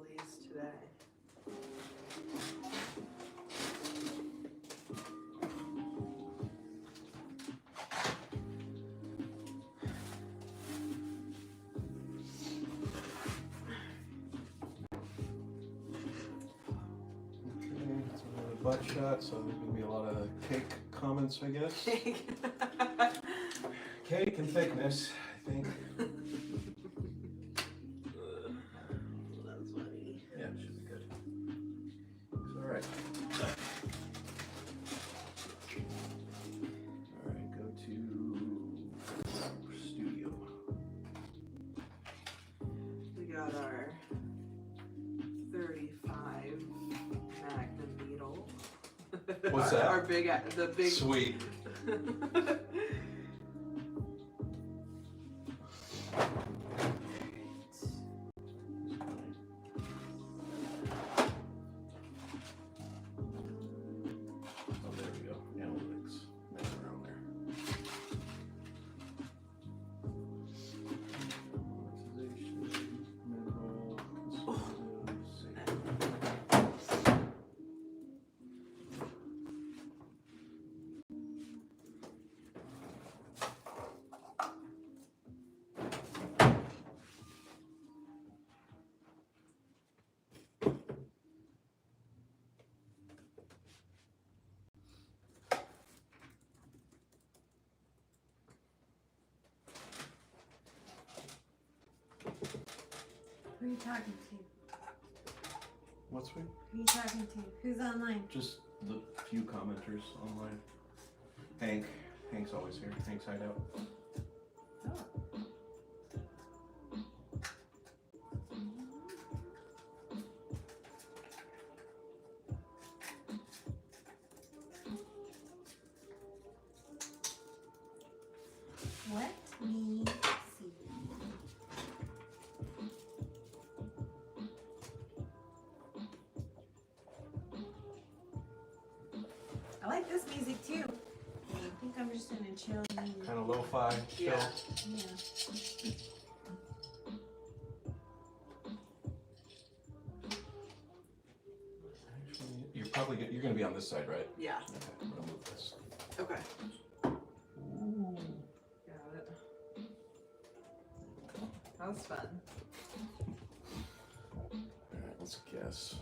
assemble these today. Okay, it's another butt shot, so there's gonna be a lot of cake comments, I guess. Cake and thickness, I think. That's funny. Yeah, it should be good. It's all right. All right, go to studio. We got our 35 Magnum needle. What's that? Our big, the big. Sweet. Oh, there we go. Analytics. That's around there. Monetization, mineral, consultative, save. Who are you talking to? What's we? Who are you talking to? Who's online? Just the few commenters online. Hank. Hank's always here. Hank's hideout. Oh. Let me see. I like this music too. I think I'm just in a chill mood. Kind of lo-fi, chill. Yeah. Yeah. Actually, you're gonna be on this side, right? Yeah. Okay, I'm gonna move this. Okay. Ooh. Got it. That was fun. All right, let's guess.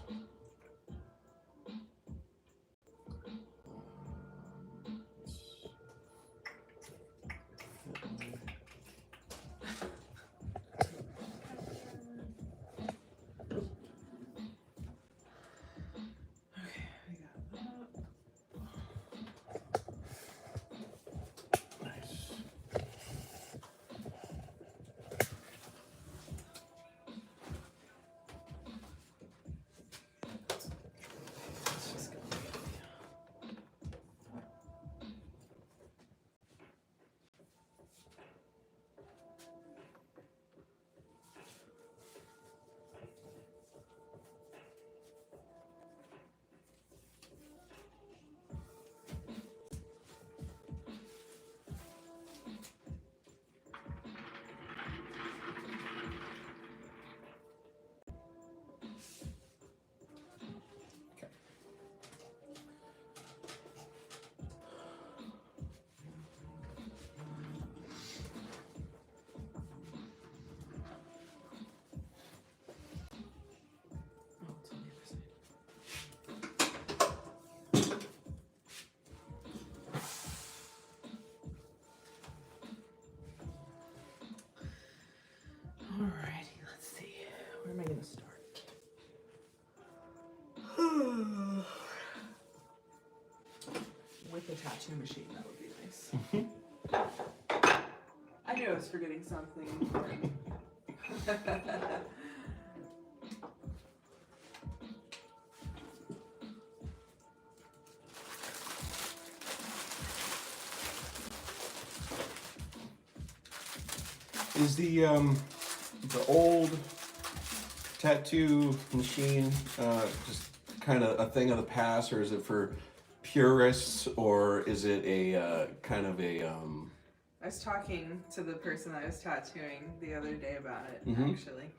Okay, we got that. Nice. Let's just go. Oh, it's on the other side. Alrighty, let's see. Where am I gonna start? With a tattoo machine, that would be nice. I knew I was forgetting something important. Is the old tattoo machine just kind of a thing of the past, or is it for purists, or is it a kind of a I was talking to the person I was tattooing the other day about it, Mhm. actually.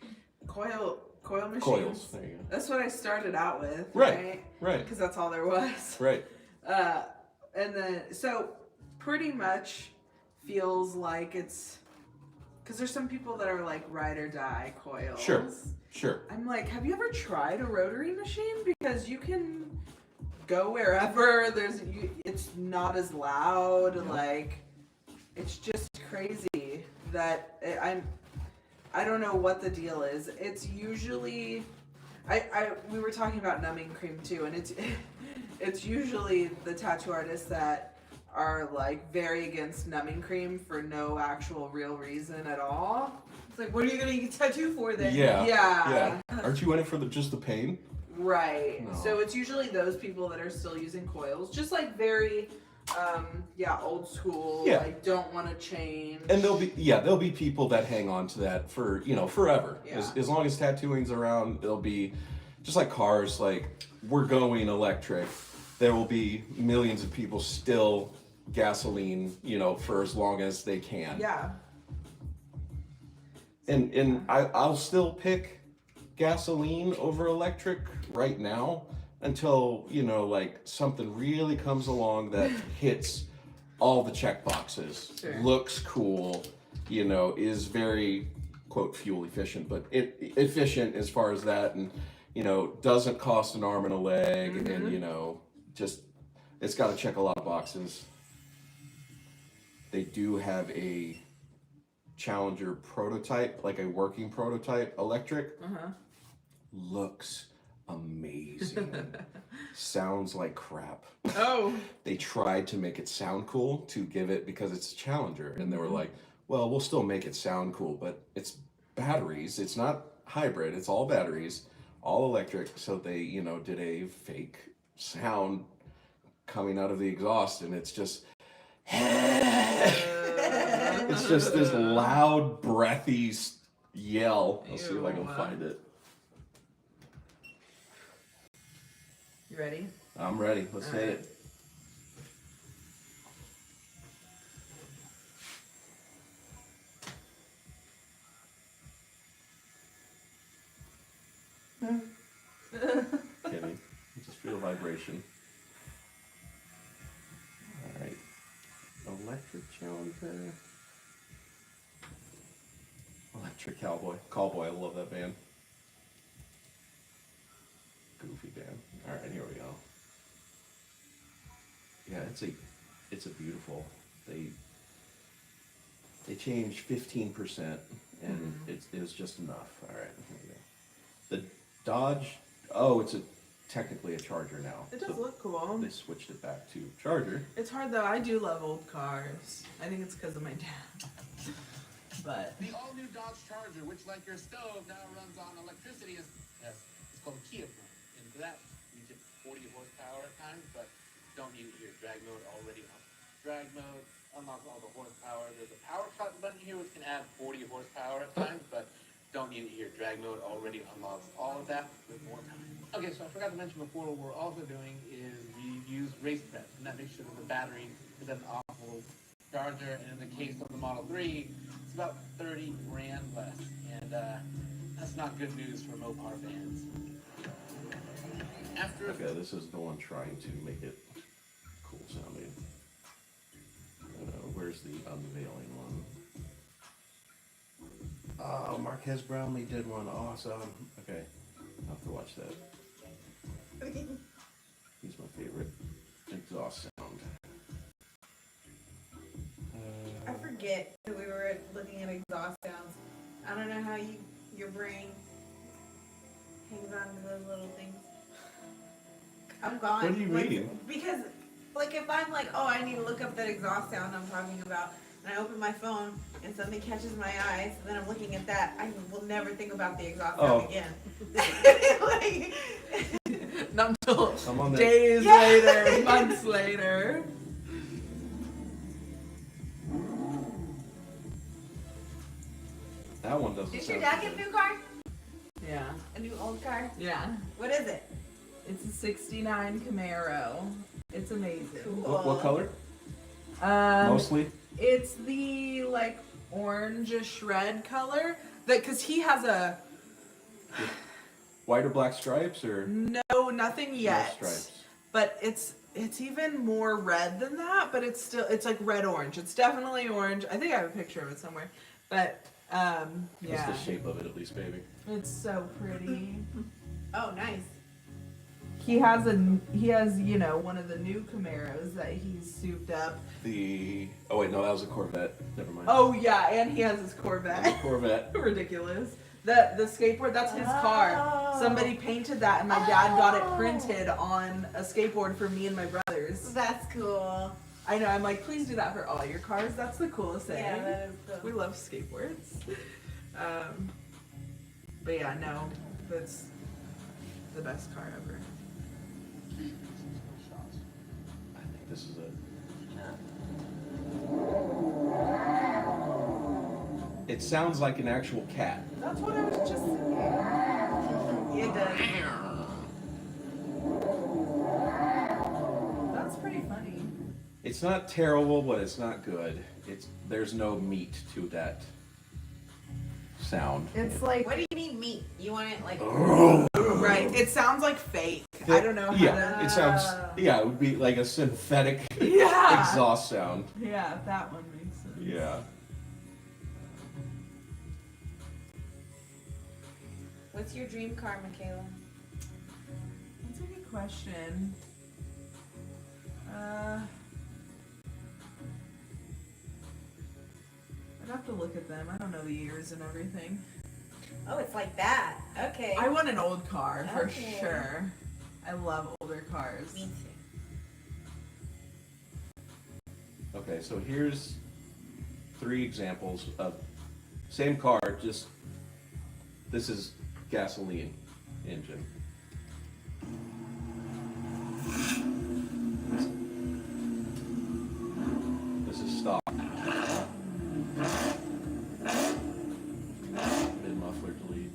Coil machines. Coils. There you go. That's what I started out with. Right. Because that's all there was. Right. And then, so pretty much feels like it's, because there's some people that are like ride or die coils. Sure. I'm like, have you ever tried a rotary machine? Because you can go wherever. It's not as loud. Yeah. Like, it's just crazy that I don't know what the deal is. It's usually, we were talking about numbing cream too, and it's usually the tattoo artists that are like very against numbing cream for no actual real reason at all. It's like, what are you gonna get tattoo for then? Yeah. Aren't you in it for just the pain? Right. No. So it's usually those people that are still using coils, just like very, old school. Yeah. Like don't want to change. And there'll be people that hang on to that for forever. Yeah. As long as tattooing's around, it'll be just like cars. Like we're going electric. There will be millions of people still gasoline, for as long as they can. Yeah. And I'll still pick gasoline over electric right now until like something really comes along that hits all the check boxes. Sure. Looks cool, is very quote fuel efficient, but efficient as far as that, and doesn't cost an arm and a leg, and just it's got to check a lot of boxes. They do have a Challenger prototype, like a working prototype electric. Looks amazing. Sounds like crap. Oh. They tried to make it sound cool to give it, because it's a Challenger, and they were like, well, we'll still make it sound cool, but it's batteries. It's not hybrid. It's all batteries, all electric. So they, did a fake sound coming out of the exhaust, and it's just it's just this loud, breathy yell. I'll see if I can find it. You ready? I'm ready. Let's All hit right. it. Kidding. Just feel the vibration. All right. Electric Challenger. Electric Cowboy. Cowboy, I love that band. Goofy band. All right, here we go. Yeah, it's a beautiful. They changed 15%, and it was just enough. All right, here we go. The Dodge. Oh, it's technically a Charger now. It does So look cool. they switched it back to Charger. It's hard though. I do love old cars. I think it's because of my dad. But The all-new Dodge Charger, which, like your stove, now runs on electricity, it's called a Kia plant. And for that, you get 40 horsepower at times, but don't need your drag mode already on. Drag mode unlocks all the horsepower. There's a power cut button here, which can add 40 horsepower at times, but don't need it here. Drag mode already unlocks all of that with more time. Okay, so I forgot to mention before, what we're also doing is we use race prep, and that makes sure that the battery is an awful charger, and in the case of the Model 3, it's about 30 grand less, and that's not good news for Mopar fans. After Okay, this is the one trying to make it cool sounding. Where's the unveiling one? Oh, Marquez Brownlee did one. Awesome. Okay, I'll have to watch that. He's my favorite exhaust sound. I forget that we were looking at exhaust sounds. I don't know how your brain hangs on to those little things. I'm gone. What are you reading? Because, if I'm like, oh, I need to look up that exhaust sound I'm talking about, and I open my phone and something catches my eye, so then I'm looking at that, I will never think about the exhaust sound again. not until I'm on that. days later, months later. That one doesn't Did sound your dad too get a good. new car? Yeah. A new old car? Yeah. What is it? It's a 69 Camaro. It's amazing. Cool. What color? Mostly. Mostly? It's the orangish red color. Because he has white or black stripes or No, nothing yet. no stripes? But it's even more red than that, but it's like red orange. It's definitely orange. I think I have a picture of it somewhere. But What's yeah. the shape of it at least, baby? It's so pretty. Oh, nice. He has one of the new Camaros that he's souped up. Oh wait, no, that was a Corvette. Never mind. Oh yeah, and he has his Corvette. That was a Corvette. Ridiculous. The skateboard, that's his car. Somebody painted that, and my dad got it printed on a skateboard for me and my brothers. That's cool. I know. I'm like, please do that for all your cars. That's the coolest thing. Yeah, that is cool. We love skateboards. But yeah, no, that's the best car ever. I think this is it. It sounds like an actual cat. That's what I was just thinking. It does. That's pretty funny. It's not terrible, but it's not good. There's no meat to that sound. It's like What do you mean meat? You want it like? right. It sounds like fake. I don't know how Yeah, it sounds. Yeah, it would be like a synthetic Yeah. exhaust sound. Yeah, that one makes sense. Yeah. What's your dream car, Michaela? That's a good question. I'd have to look at them. I don't know the years and everything. Oh, it's like that. Okay. I want an old car for Okay. sure. I love older cars. Me too. Okay, so here's 3 examples of same car, just this is gasoline engine. This is stock. Mid muffler delete.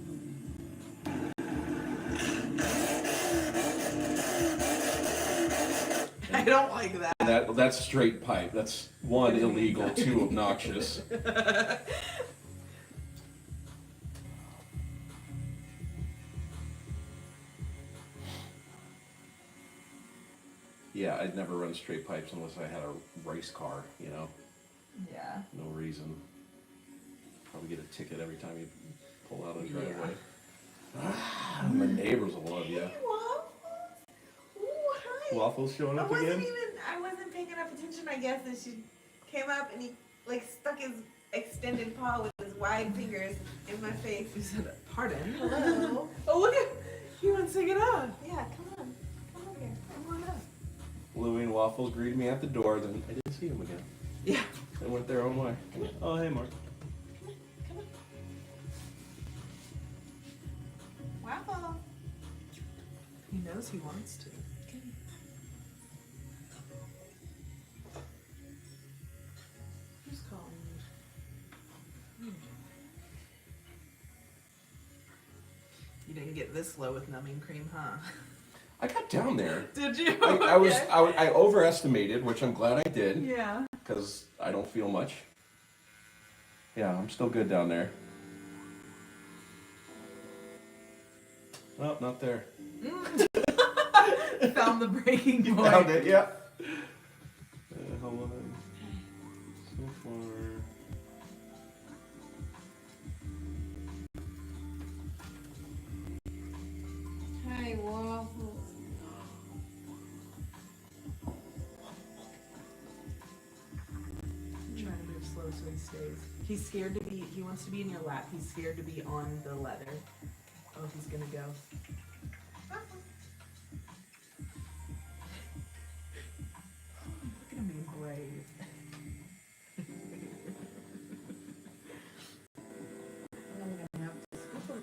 I don't like that. That's straight pipe. That's 1, illegal, 2, obnoxious. Yeah, I'd never run straight pipes unless I had a race car, you know? Yeah. No reason. Probably get a ticket every time you pull out of the Yeah. driveway. My neighbors will love you. Hey, Waffles. Ooh, hi. Waffles showing up again? I wasn't paying enough attention, I guess, and she came up and he like stuck his extended paw with his wide fingers in my face. You said, pardon? Hello. Oh, look at, he wants to get up. Yeah, come on. Come over here. Come on up. Louie and Waffles greeted me at the door, then I didn't see them again. Yeah. They went their own way. Oh, hey, Mark. Come on. Waffle. He knows he wants to. Who's calling me? You didn't get this low with numbing cream, huh? I got down there. Did you? I overestimated, which I'm glad I did, Yeah. because I don't feel much. Yeah, I'm still good down there. Oh, not there. Found the breaking You point. found it, yeah. Hold on. So far. Hi, Waffles. I'm trying to move slow so he stays. He's scared to be, he wants to be in your lap. He's scared to be on the leather. Oh, he's gonna go. Look at him being brave. I'm gonna have to scoop him.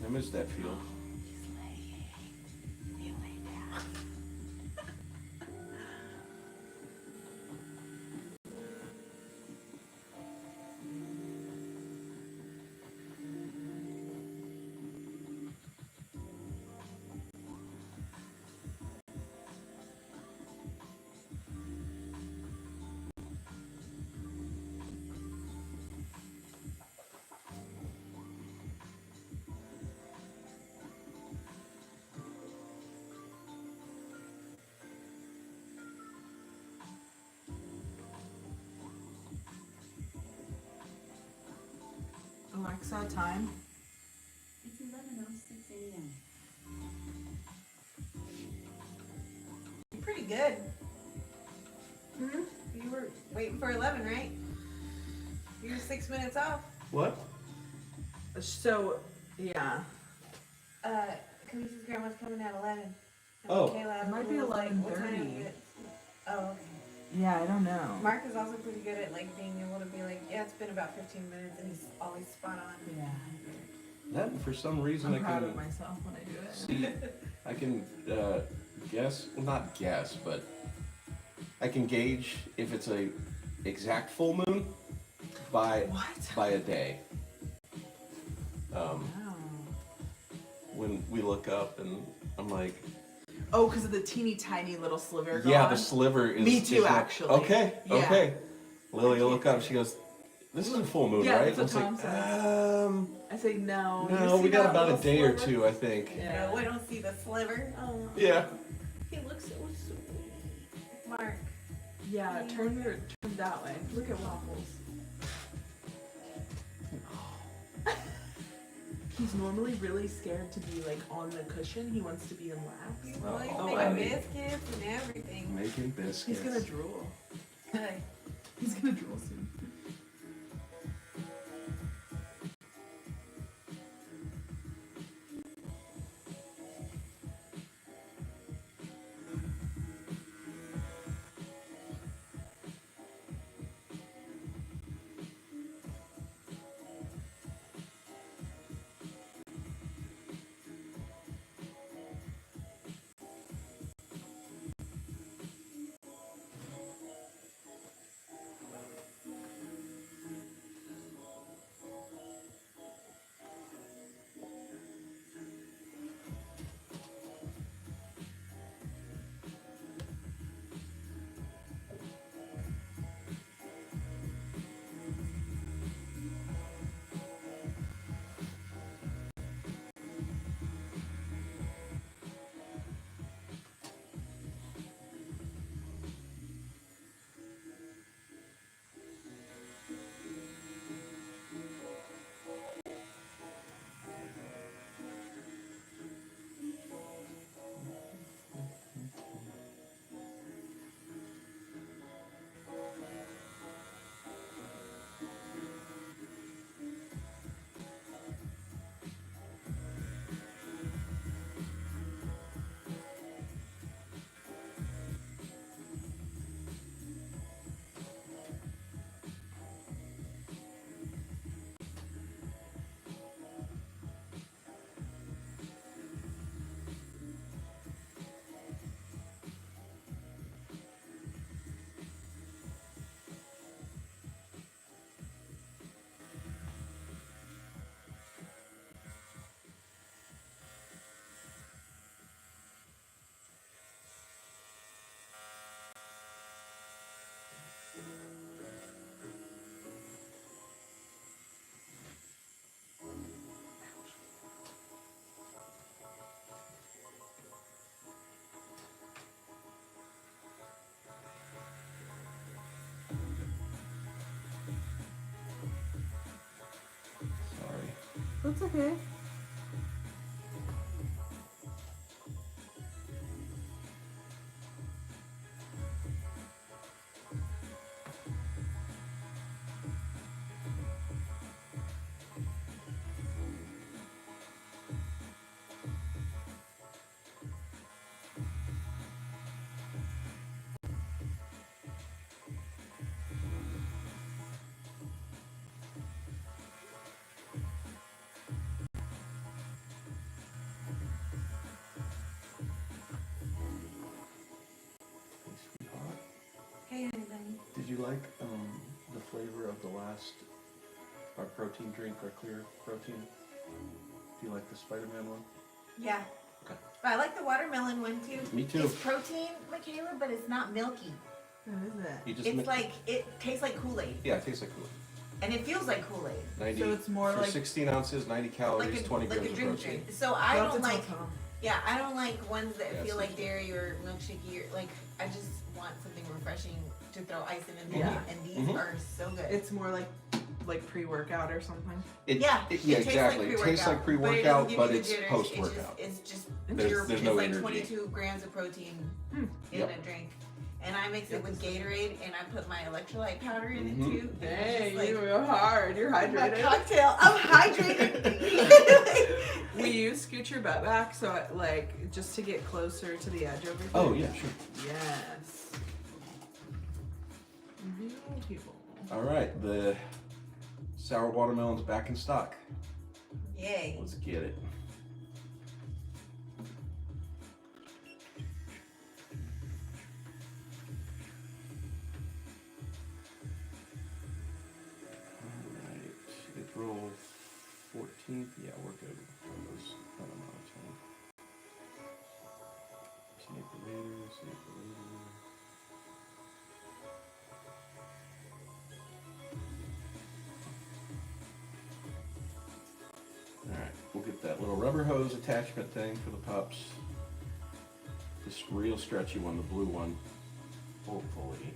I miss that feel. You lay down. max out time? It's 11:06 a.m. You're pretty good. You were waiting for 11, right? You're 6 minutes off. What? So, yeah. Kalisa's grandma's coming at 11. And Oh. Kayla It might be was like, what time 11:30. is it? Oh, okay. Yeah, I don't know. Mark is also pretty good at like being able to be like, yeah, it's been about 15 minutes, and he's always spot on. Yeah. That for some reason I'm proud of I myself when I do it. can see. I can guess. Well, not guess, but I can gauge if it's a exact full moon by What? a day. Wow. When we look up and I'm like, Oh, because of the teeny tiny little sliver. yeah, gone? the sliver is. Me too, is not- actually. Okay, Yeah. okay. Lily will look up. She goes, "This is a full moon, Yeah, right?" that's what I was Tom like, I say no. You no, see we got that about a little day or sliver? two, I think. Yeah. No, we don't see the sliver. Oh, Yeah. he looks so sweet. Mark. Yeah, turn that way. Look at Waffles. He's normally really scared to be like on the cushion. He wants to be in laps. Well, he's Oh, making buddy. biscuits and everything. Making biscuits. He's gonna drool. Hey. He's gonna drool soon. Sorry. That's okay. Sweetheart, Hey, honey bunny. did you like the flavor of the last our protein drink, our clear protein? Do you like the Spider-Man one? Yeah. Okay. But I like the watermelon one too. Me too. It's protein, Michaela, but it's not milky. What is it? You just It's like, it tastes like Kool-Aid. yeah, it tastes like Kool-Aid. And it feels like Kool-Aid. 90 So it's more for like- 16 ounces, 90 calories, Like a, 20 like grams a of drink protein. drink. So I You'll have don't to tell like, Tom. yeah, I don't like ones that Yeah, feel so- like dairy or milkshakey or like, I just want something refreshing to throw ice in and Yeah. and these Mhm. are so good. It's more like like pre-workout or something. Yeah, yeah, it tastes exactly. like It tastes like pre-workout, pre-workout, but give you it's the jitters. post-workout. It's just There's it's no like energy. 22 grams of protein in Yep. a drink. And I mix it with Gatorade, and I put my electrolyte powder in Mhm. it too. and it's Dang, just like you're hard. You're my hydrated. cocktail. I'm hydrated. Will you scoot your butt back so like just to get closer to the edge over here? Oh yeah, sure. Yes. Beautiful. All right, the sour watermelon's back in stock. Yay. Let's get it. Alright, April 14th. Yeah, we're good. That was not amount of time. See April later, see April later. Alright, we'll get that little rubber hose attachment thing for the pups. This real stretchy one, the blue one. Hopefully.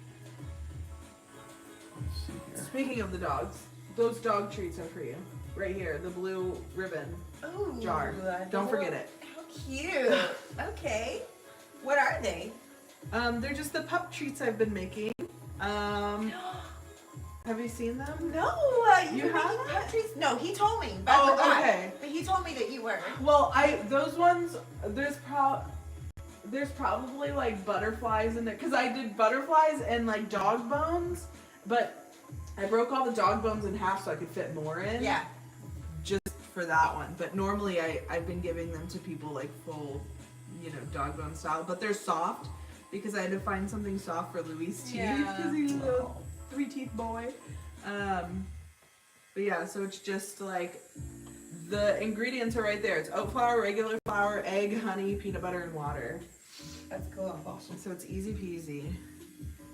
Let's see here. Speaking of the dogs, those dog treats are for you. Right here, the blue ribbon Ooh, jar. Don't forget it. How cute. Okay. What are they? They're just the pup treats I've been making. Have you seen them? No, You you're have making that? pup treats? No, he told me. But I Oh, forgot. okay. But he told me that you were. Well, those ones there's probably like butterflies in there because I did butterflies and like dog bones, but I broke all the dog bones in half so I could fit more in. Yeah. Just for that one. But normally I've been giving them to people like full, dog bone style. But they're soft because I had to find something soft for Louis' teeth Yeah. because he's a 3-teeth boy. But yeah, so it's just like the ingredients are right there. It's oat flour, regular flour, egg, honey, peanut butter, and water. That's cool. Awesome. So it's easy peasy.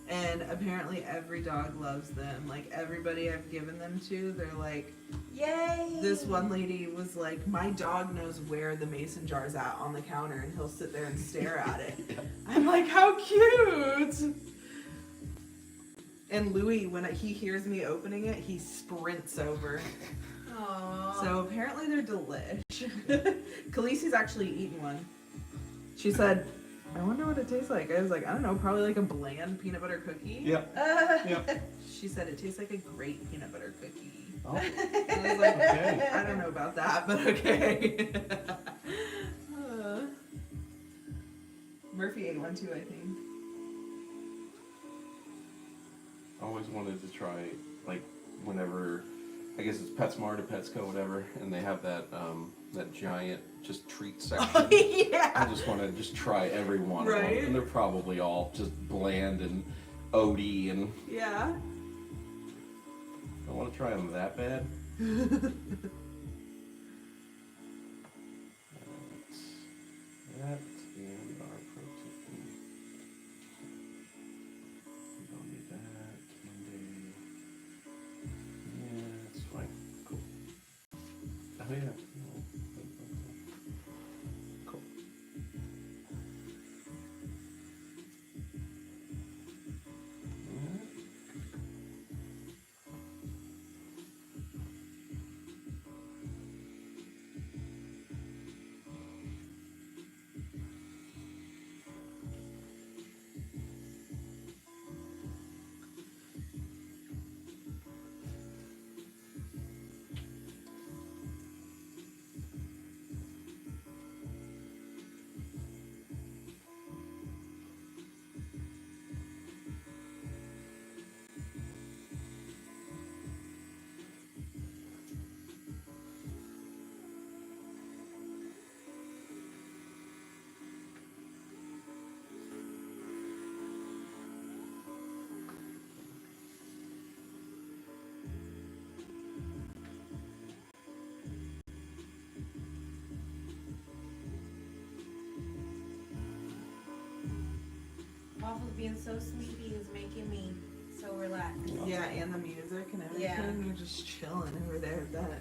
And apparently every dog loves them. Like everybody I've given them to, they're like, Yay. this one lady was like, my dog knows where the mason jar's at on the counter and he'll sit there and stare at it. I'm like, how cute! And Louis, when he hears me opening it, he sprints over. Aww. So apparently they're delish. Khaleesi's actually eaten one. She said, I wonder what it tastes like. I was like, I don't know, probably like a bland peanut butter cookie. Yep. Yep. She said it tastes like a great peanut butter cookie. Oh, I was like, okay. I don't know about that, but okay. Murphy ate one too, I think. I always wanted to try, like, whenever, I guess it's PetSmart or PetSco, whatever, and they have that that giant just treat section. Oh, yeah. I just want to just try every one of them, Right? and they're probably all just bland and oaty, and Yeah. I want to try them that bad. That's that and our protein. We don't need that. Candy. Yeah, it's fine. Cool. Oh yeah. Cool. Waffles being so sleepy is making me so relaxed. Yeah, and the music and everything. Yeah. You're just chilling over there at that.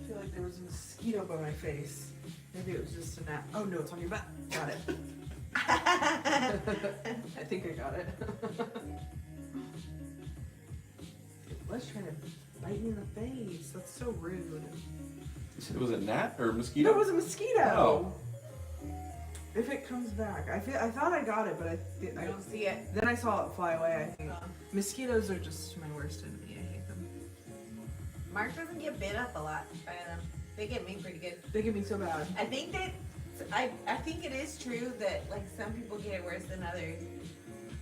I feel like there was a mosquito by my face. Maybe it was just a gnat. Oh no, it's on your butt. Got it. I think I got it. It was trying to bite me in the face. That's so rude. You said it was a gnat or a mosquito? No, it was a mosquito. Oh. If it comes back, I thought I got it, but I don't see it. then I saw it fly away. I think Um, mosquitoes are just my worst enemy. I hate them. Mark doesn't get bit up a lot by them. They get me pretty good. They get me so bad. I think that I think it is true that like some people get it worse than others.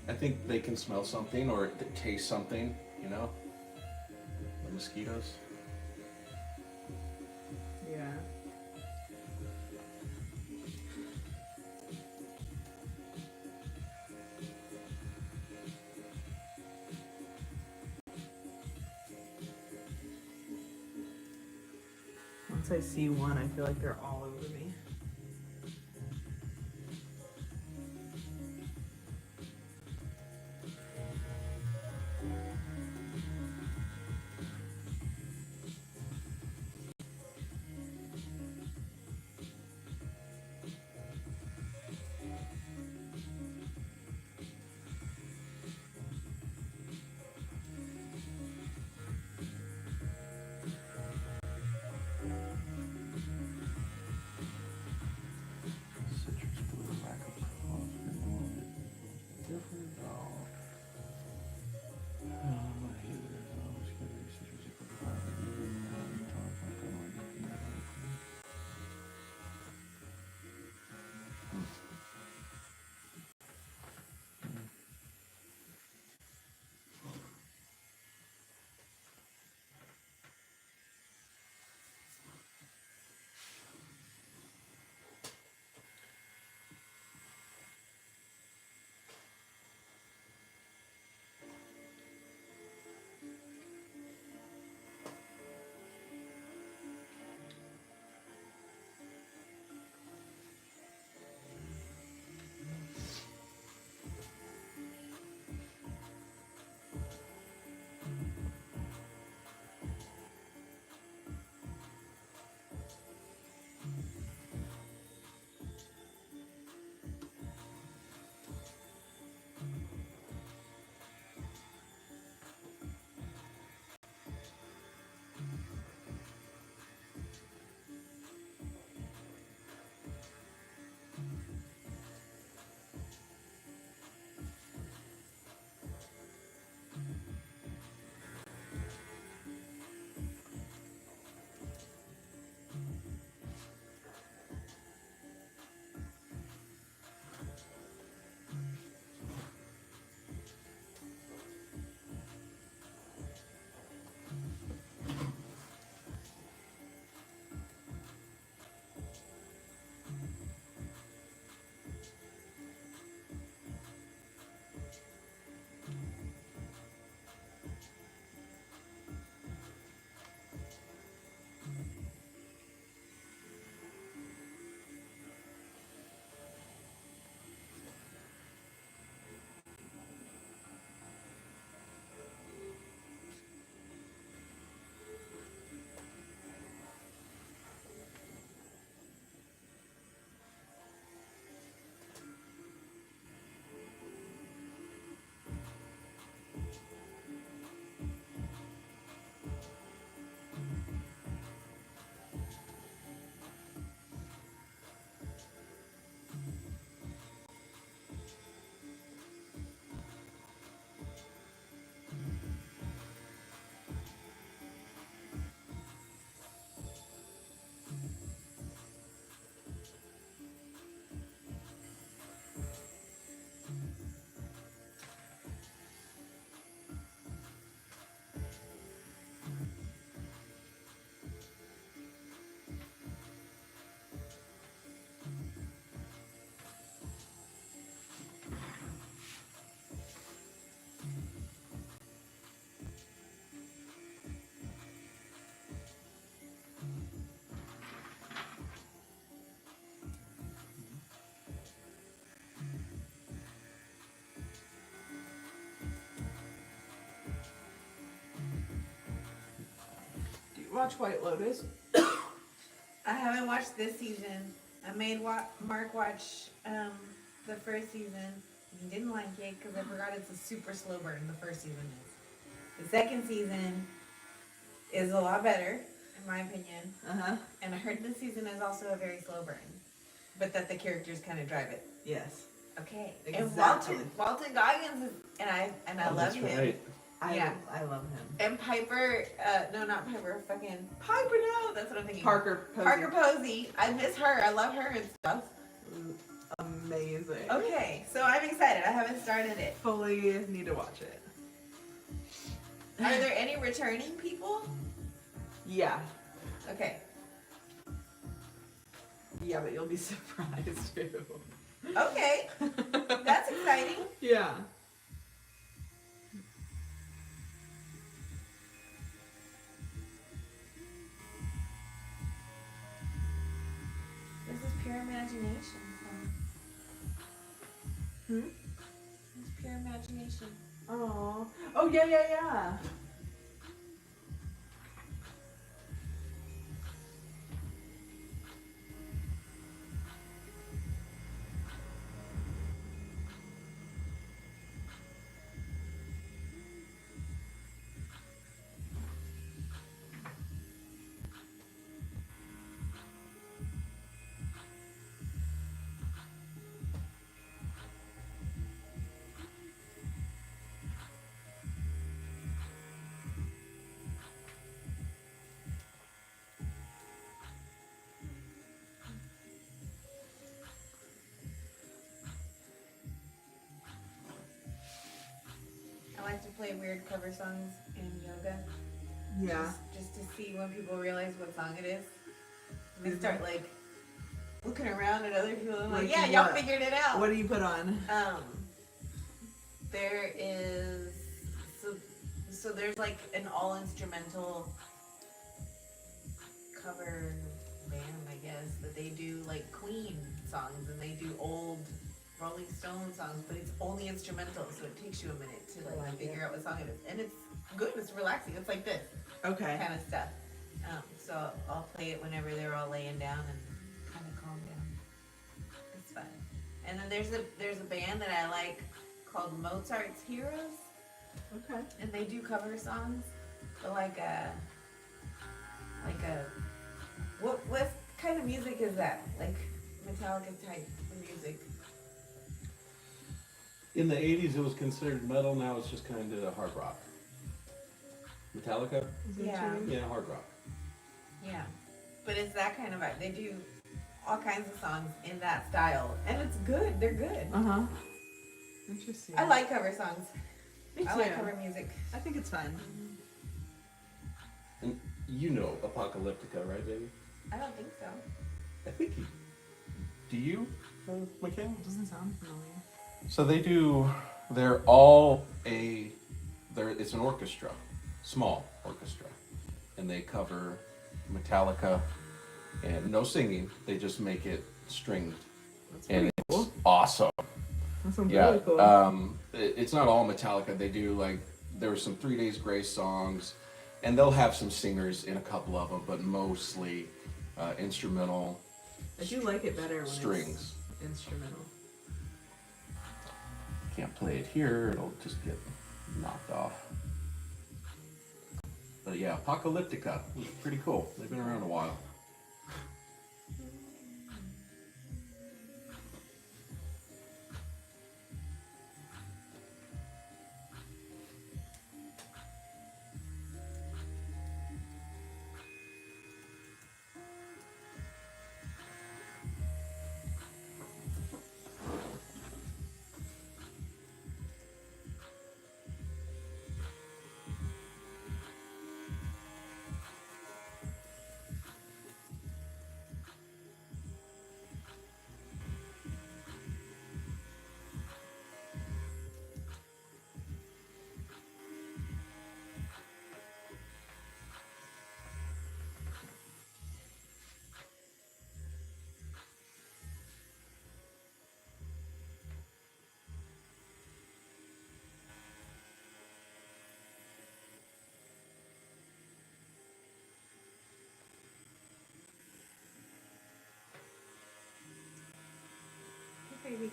I think they can smell something or taste something, you know? The mosquitoes. Yeah. Once I see one, I feel like they're all over me. watch White Lotus? I haven't watched this season. I made Mark watch the first season. He didn't like it because I forgot it's a super slow burn. The first season is. The second season is a lot better, in my opinion. And I heard this season is also a very slow burn, but that the characters kind of drive it. Yes. Okay. Exactly. And Walton Goggins is, and I love him. Right. I love him. And Piper, no, not Piper, fucking Piper. No, that's what I'm thinking. Parker Posey. Parker Posey. I miss her. I love her and stuff. Amazing. Okay, so I'm excited. I haven't started it. Fully need to watch it. Are there any returning people? Yeah. Okay. Yeah, but you'll be surprised too. Okay. That's exciting. Yeah. This is pure imagination. Hmm? It's pure imagination. Oh. Oh yeah, yeah, yeah. I like to play weird cover songs in yoga. Yeah. Just to see when people realize what song it is. And they start like looking around at other people and like, Like yeah, y'all what? figured it out. What do you put on? There is so there's like an all instrumental cover band, I guess, that they do like Queen songs and they do old Rolling Stone songs, but it's only instrumental, so it takes you a minute to like figure out what song it is, and it's good. It's relaxing. It's like this Okay. kind of stuff. So I'll play it whenever they're all laying down and kind of calm down. It's fun. And then there's a band that I like called Mozart's Heroes, Okay. and they do cover songs, but like a what kind of music is that? Like Metallica type music. In the 80s, it was considered metal. Now it's just kind of hard rock. Metallica? Yeah. Yeah, hard rock. Yeah, but it's that kind of vibe. They do all kinds of songs in that style, and it's good. They're good. Uh-huh. Interesting. I like cover songs. Me too. I like cover music. I think it's fun. And you know Apocalyptica, right, baby? I don't think so. I think you. Do you, McKay? Doesn't sound familiar. So it's an orchestra, small orchestra, and they cover Metallica, and no singing. They just make it stringed, That's and pretty it's cool. awesome. That sounds Yeah, really cool. it's not all Metallica. They do there were some 3 Days Grace songs, and they'll have some singers in a couple of them, but mostly instrumental. I do like it better when strings. it's instrumental. Can't play it here; it'll just get knocked off. But yeah, Apocalyptica was pretty cool. They've been around a while.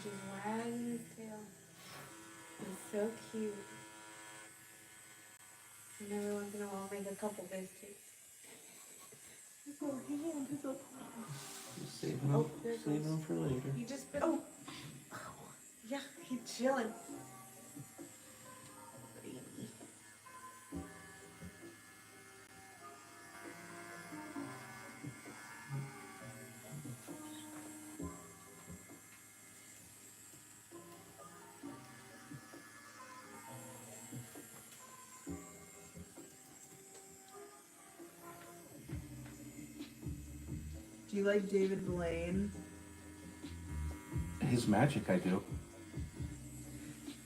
just wagging his tail. He's so cute. And every once in a while, I'll make a couple biscuits. His little hand, his little paw. Save them for later. He just been. Oh! Yeah, he's chilling. Baby. Do you like David Blaine? His magic, I do.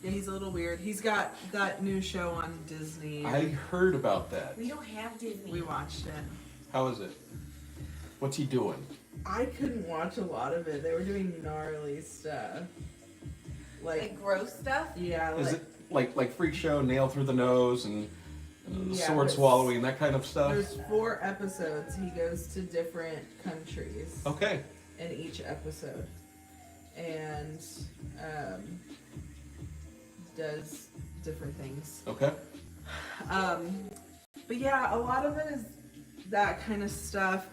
Yeah, he's a little weird. He's got that new show on Disney. I heard about that. We don't have Disney. We watched it. How is it? What's he doing? I couldn't watch a lot of it. They were doing gnarly stuff. Like gross stuff? Yeah, Is it like freak show, nail through the nose, and sword Yes. swallowing, that kind of stuff? There's 4 episodes. He goes to different countries Okay. in each episode, and does different things. Okay. But yeah, a lot of it is that kind of stuff.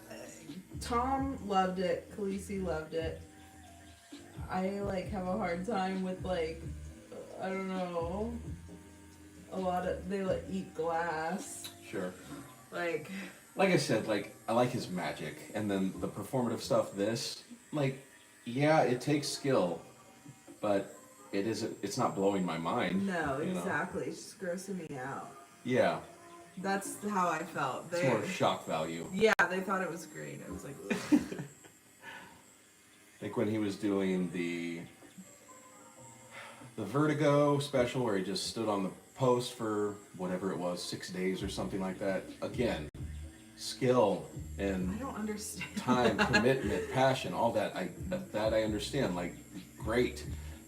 Tom loved it. Khaleesi loved it. I have a hard time with I don't know. A lot of they eat glass. Sure. Like I said, I like his magic, and then the performative stuff. Yeah, it takes skill, but it isn't. It's not blowing my mind. no, you know? exactly. It's just grossing me out. Yeah, That's how I felt. it's more shock value. Yeah, they thought it was great. I was like, ugh. Like when he was doing the Vertigo special, where he just stood on the post for whatever it was, 6 days or something like that. Again, skill and I don't understand. time, commitment, passion, all that. I understand. Great,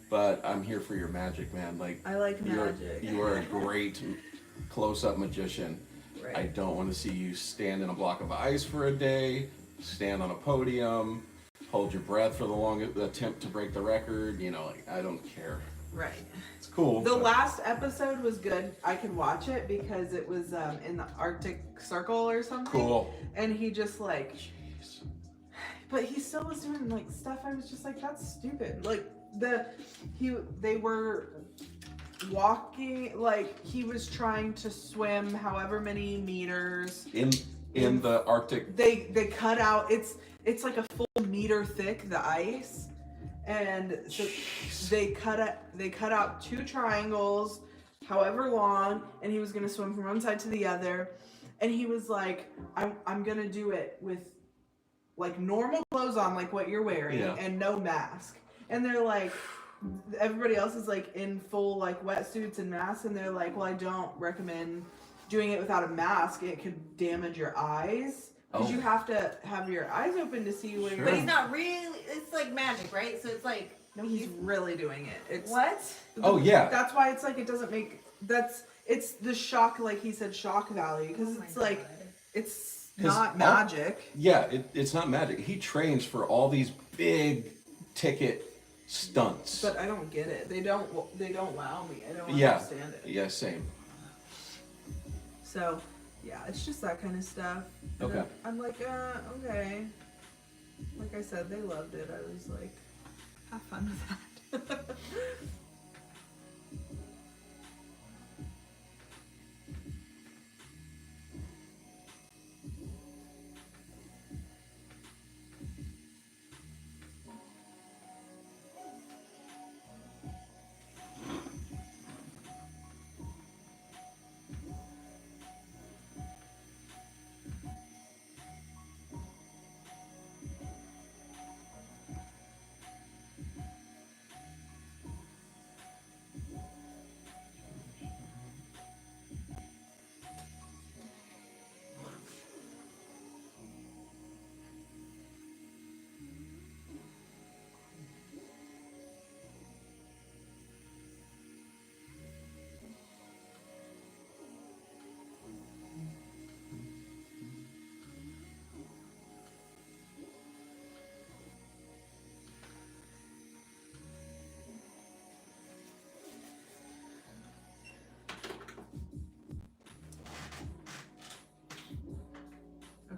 but I'm here for your magic, man. I like magic. You are a great close-up magician. Right. I don't want to see you stand in a block of ice for a day, stand on a podium, hold your breath for the long attempt to break the record. I don't care. Right. It's cool. The but- last episode was good. I could watch it because it was in the Arctic Circle or something. Cool. And he just Jeez. but he still was doing stuff. I was just like, that's stupid. They were walking. He was trying to swim however many meters. In the Arctic. They cut out. It's like a full meter thick, the ice. And so they cut out 2 triangles, however long, and he was gonna swim from one side to the other. And he was like, I'm gonna do it with normal clothes on, like what you're wearing, Yeah. and no mask. And they're like, everybody else is in full wetsuits and masks, and they're like, well, I don't recommend doing it without a mask. It could damage your eyes. Because you have to have your eyes open to see where Sure. you're. But he's not really. It's like magic, right? So it's like. No, he's really doing it. It's What? Oh, yeah. That's why it's it doesn't make. It's the shock, like he said, shock value. Because Oh my it's God. it's 'Cause not magic. Yeah, it's not magic. He trains for all these big ticket stunts. But I don't get it. They don't wow me. I don't Yeah. understand it. Yeah, same. So, yeah, it's just that kind of stuff. And Okay. I'm like, okay. Like I said, they loved it. I was like, have fun with that.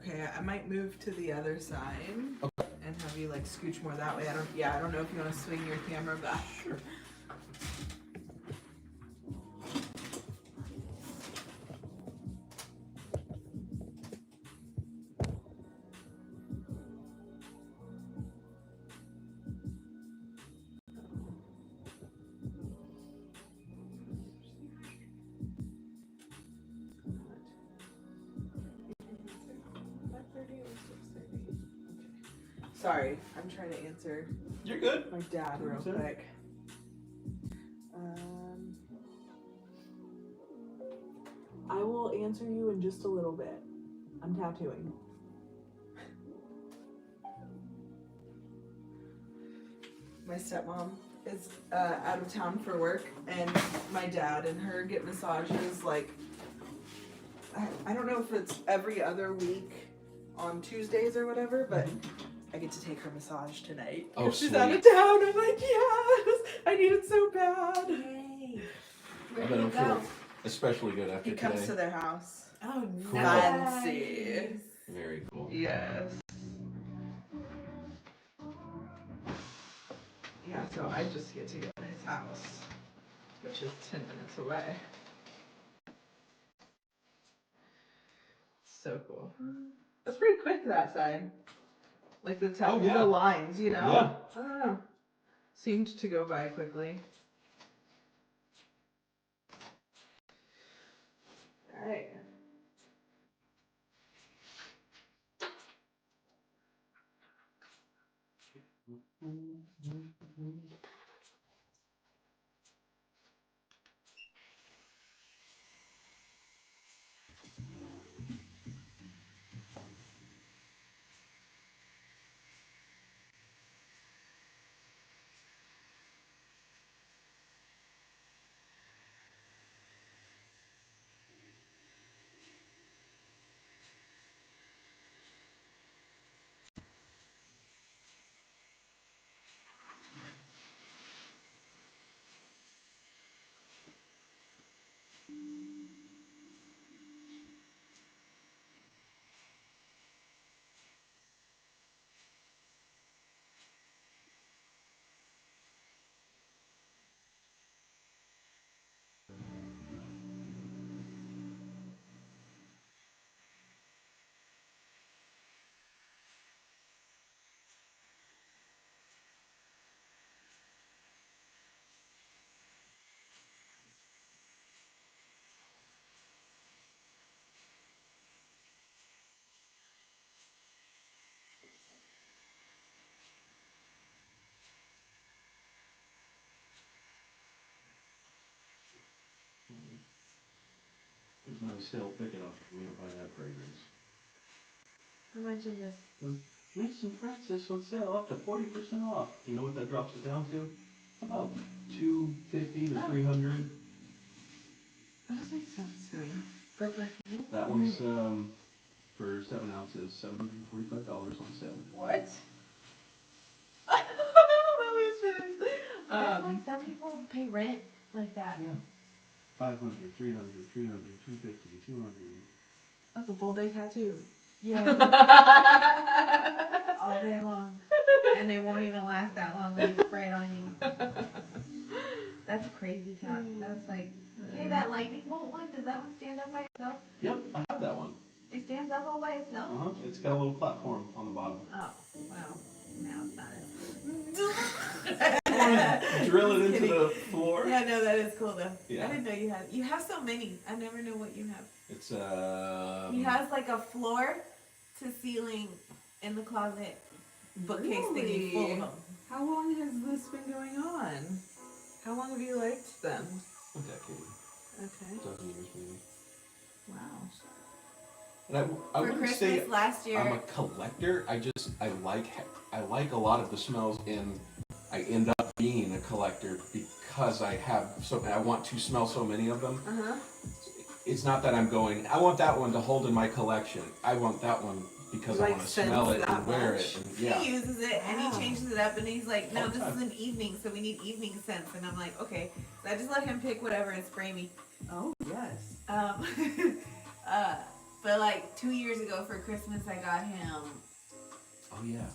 Okay, I might move to the other side and have you like scooch more that way. I don't know if you want to swing your camera back. Sure. Sorry, I'm trying to answer You're good. my dad real Sure. quick. I will answer you in just a little bit. I'm tattooing. My stepmom is out of town for work, and my dad and her get massages like, I don't know if it's every other week on Tuesdays or whatever, but I get to take her massage tonight. Oh, she's sweet. out of town. I'm like, yes, I need it so bad. Yay. I Where bet do you I'm go? feeling especially good after He comes today. to their house. Oh, Cool. Fancy. Very cool. Yes. Yeah, so I just get to go to his house, which is 10 minutes away. So cool. That's pretty quick that side. Like the Oh, yeah. the lines, you know? Yeah. I don't know. Seemed to go by quickly. Alright. There's no sale big enough for me to buy that fragrance. How much is this? Mason Francis on sale up to 40% off. You know what that drops it down to? About $250 to $300. That doesn't make sense to me. For perfume? That one's for 7 ounces, $745 on sale. What? Let me finish. Some people pay rent like that. Yeah. 500, 300, 300, 250, 200. That's a full day tattoo. Yeah. All day long. And they won't even last that long when you spray it on you. That's crazy talk. That's like, hey, that lightning bolt one, does that one stand up by itself? Yep, I have that one. It stands up all by itself? Uh-huh. It's got a little platform on the bottom. Oh, wow. Now it's not Drill it Just into kidding. the floor. Yeah, no, that is cool though. Yeah. I didn't know you have so many. I never know what you have. It's He has like a floor to ceiling in the closet bookcase thingy full of them. How long has this been going on? How long have you liked them? a decade, Okay. dozen years maybe. Wow. And I For wouldn't Christmas say last year. I'm a collector. I like a lot of the smells, and I end up being a collector because I want to smell so many of them. Uh-huh. It's not that I'm going, I want that one to hold in my collection. I want that one because I Like want to smell it scents and that wear much? it. And, yeah. He uses it and Wow. he changes it up and he's like, no, All the this is time. an evening, so we need evening scents. And I'm like, okay. So I just let him pick whatever and spray me. Oh, yes. Um, But like 2 years ago for Christmas, I got him. Oh yeah.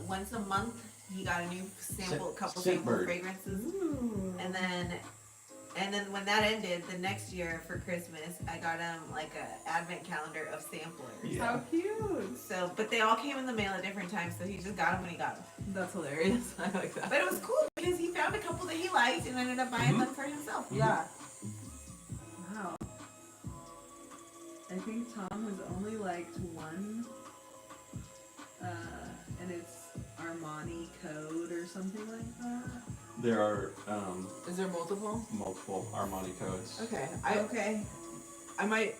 Once a month, he got a new couple Scent sample bird. fragrances, Ooh. and then when that ended, the next year for Christmas, I got him like a advent calendar of samplers. Yeah. How cute. So, but they all came in the mail at different times, so he just got them when he got them. That's hilarious. I like that. But it was cool because he found a couple that he liked and ended up buying them for himself. Yeah. Wow. I think Tom has only liked one, and it's Armani Code or something like that. There are Is there multiple? multiple Armani codes. Okay. Okay. I might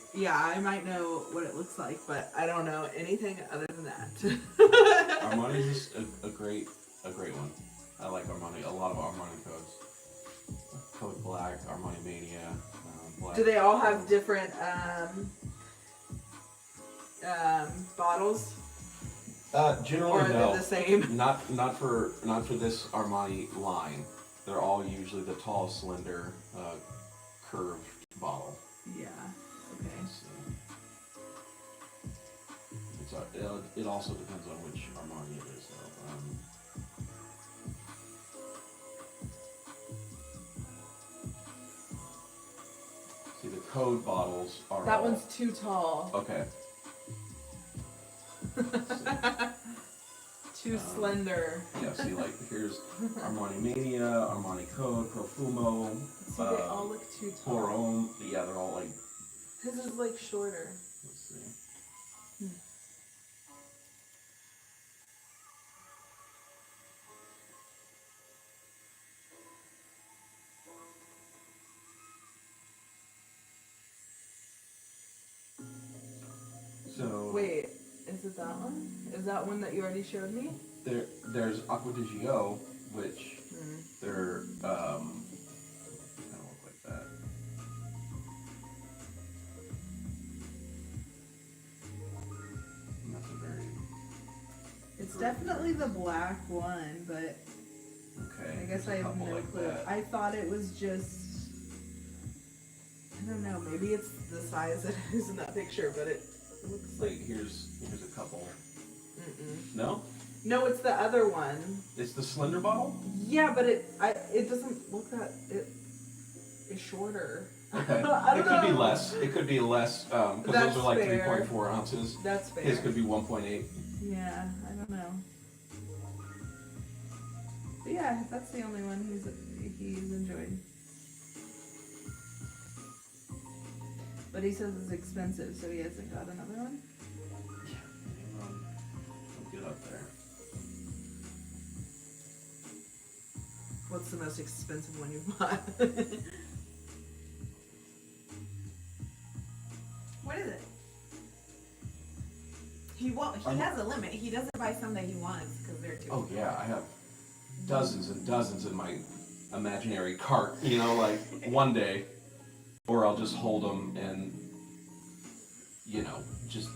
know what it looks like, but I don't know anything other than that. Armani is just a great one. I like Armani. A lot of Armani codes. Code Black, Armani Mania, Black. Do they all have different bottles, Generally, or are no. they the same? Not for this Armani line. They're all usually the tall, slender, curved bottle. Yeah. Okay. Let's see. It also depends on which Armani it is, though. See, the code bottles are That all, one's too tall. okay. Too slender. Yeah, see, like here's Armani Mania, Armani Code, Profumo, See, they all look too tall. Porome. Yeah, they're all like. His is like shorter. Let's see. So Wait, is it that one? Is that one that you already showed me? there's Aqua di Gio, which they're kind of look like that. And that's a very It's definitely the black one, but okay. I guess there's a I have couple no like clue. that. I thought it was just, I don't know, maybe it's the size that is in that picture, but it looks like, Like here's a couple. mm-mm. No, No, it's the other one. it's the slender bottle. Yeah, but it doesn't look that, it is shorter. Okay, I it don't could be know. less. It could be less because That's those are like fair. 3.4 ounces. That's fair. His could be 1.8. Yeah, I don't know. But yeah, that's the only one he's enjoyed. But he says it's expensive, so he hasn't got another one. We'll get up there. What's the most expensive one you've bought? What is it? He has a limit. He doesn't buy some that he wants because they're too. Oh yeah, I have dozens and dozens in my imaginary cart. You know, like one day, or I'll just hold them and, you know, just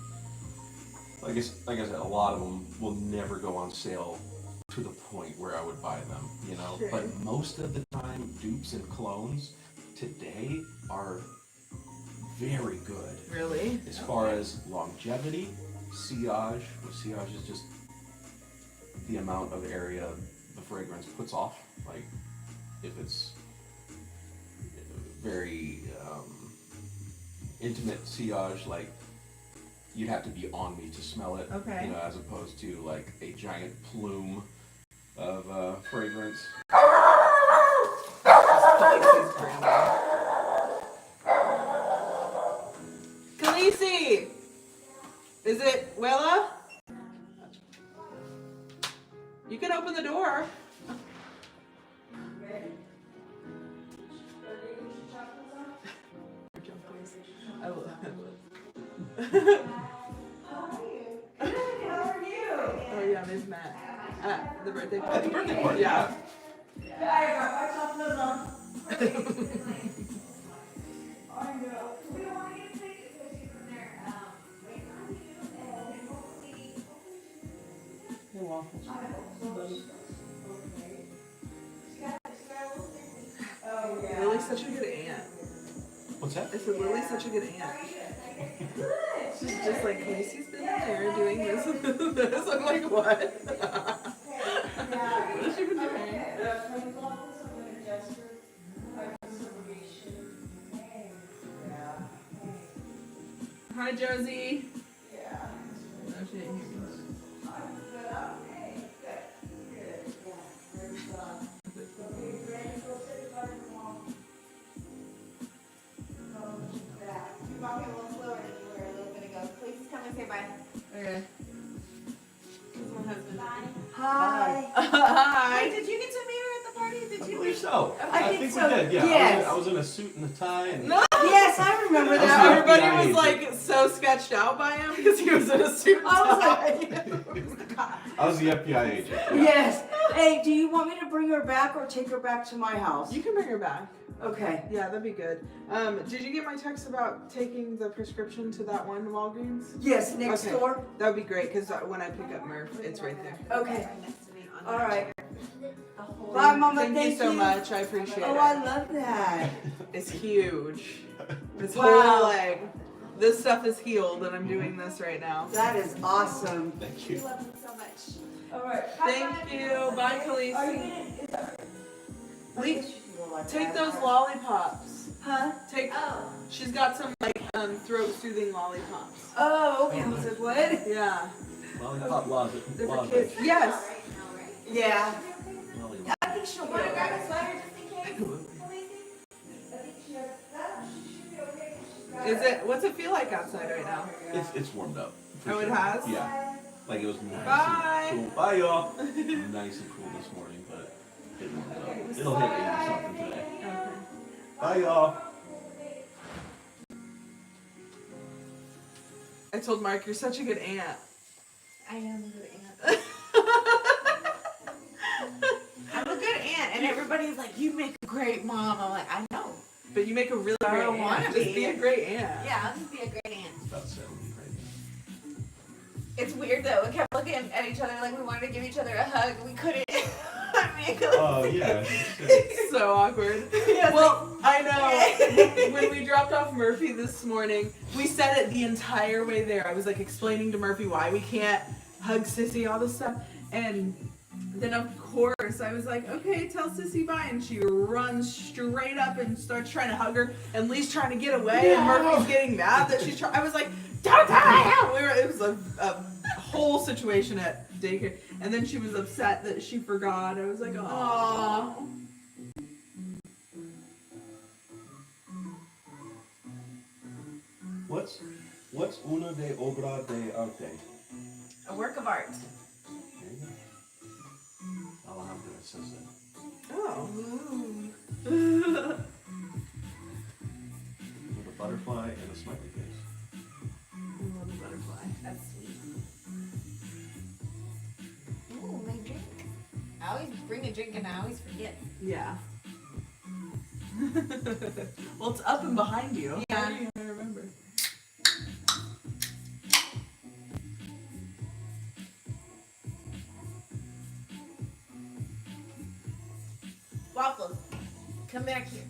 like I said, a lot of them will never go on sale to the point where I would buy them. You know, Sure. but most of the time, dupes and clones today are very good Really? as far as longevity, sillage. Well, sillage is just the amount of area the fragrance puts off. Like if it's very intimate sillage, like you'd have to be on me to smell it. Okay. You know, as opposed to like a giant plume of fragrance. Khaleesi's grandma. Khaleesi! Is it Willa? You can open the door. I will. Oh yeah, there's Matt. At the birthday party. At the birthday party, Yeah. The waffles. Lily's such a good aunt. What's that? I said Lily's such a good aunt. Just like Casey's been there doing this and this. I'm like, what? What has she been doing? Hi, Josie. No, she didn't hear me. You walk a little slower than you were a little bit ago. Please come and say bye. Okay. This is my husband. Hi. Hi. Wait, did you get to meet her at the party? Did I you? believe so. I think so. we did. Yeah, Yes. I was in a suit and a tie. And No. Yes, I remember I was that. the Everybody FBI was agent. like so sketched out by him because he was in a suit and tie. I was the FBI agent. Yes. Hey, do you want me to bring her back or take her back to my house? You can bring her back. Okay. Yeah, that'd be good. Did you get my text about taking the prescription to that one Walgreens? Yes, next Okay. door. That would be great because when I pick up Murph, it's right there. Okay. Next to me on All the- right. Bye, Mama. Thank you so much. I appreciate Oh, it. I love that. It's huge. This Wow. whole leg. This stuff is healed, and I'm doing this right now. That is awesome. Thank We you. love you so much. All right. Thank you. Bye, Are you Khaleesi. gonna? Lee, I guess you can go like take that. those lollipops. Huh? Take. Oh. She's got some like throat soothing lollipops. Oh, okay. I was like, what? Yeah. Lollipop lozenge. They're for kids. Yes. Yeah. Lollipop. I think she'll be Want to grab okay. a sweater just in case? Is it? What's it feel like outside right now? It's warmed up. for Oh, it sure. has? Yeah. Like it was nice Bye. and cool. Bye, y'all. Nice and cool this morning, but it warmed up. It'll hit 80 something today. Okay. Bye, y'all. I told Mark, you're such a good aunt. I am a good aunt. I'm a good aunt, and everybody's like, "You make a great mom." I'm like, "I know." But you make a really I great don't wanna aunt. Just be. be a great aunt. Yeah, I'll just be a great aunt. About 70 right now. It's weird though. We kept looking at each other like we wanted to give each other a hug. We couldn't. I mean, Oh, yeah. Shit. So awkward. Yeah, it's Well, I know. When we dropped off Murphy this morning, we said it the entire way there. I was like explaining to Murphy why we can't hug Sissy, all this stuff. And then of course I was like, okay, tell Sissy bye. And she runs straight up and starts trying to hug her. And Lee's trying to get away. And Murphy's getting mad that she's trying. I was like, don't tell her. It was a whole situation at daycare. And then she was upset that she forgot. I was like, oh. What's una de obra de arte? a work of art. There you go. Alejandro says that. Oh. With a butterfly and a smiley face. I love a butterfly. That's sweet. Ooh, my drink. I always bring a drink and I always forget. Yeah. Well, it's up and behind you. Yeah. How are you gonna remember? Waffles, come back here.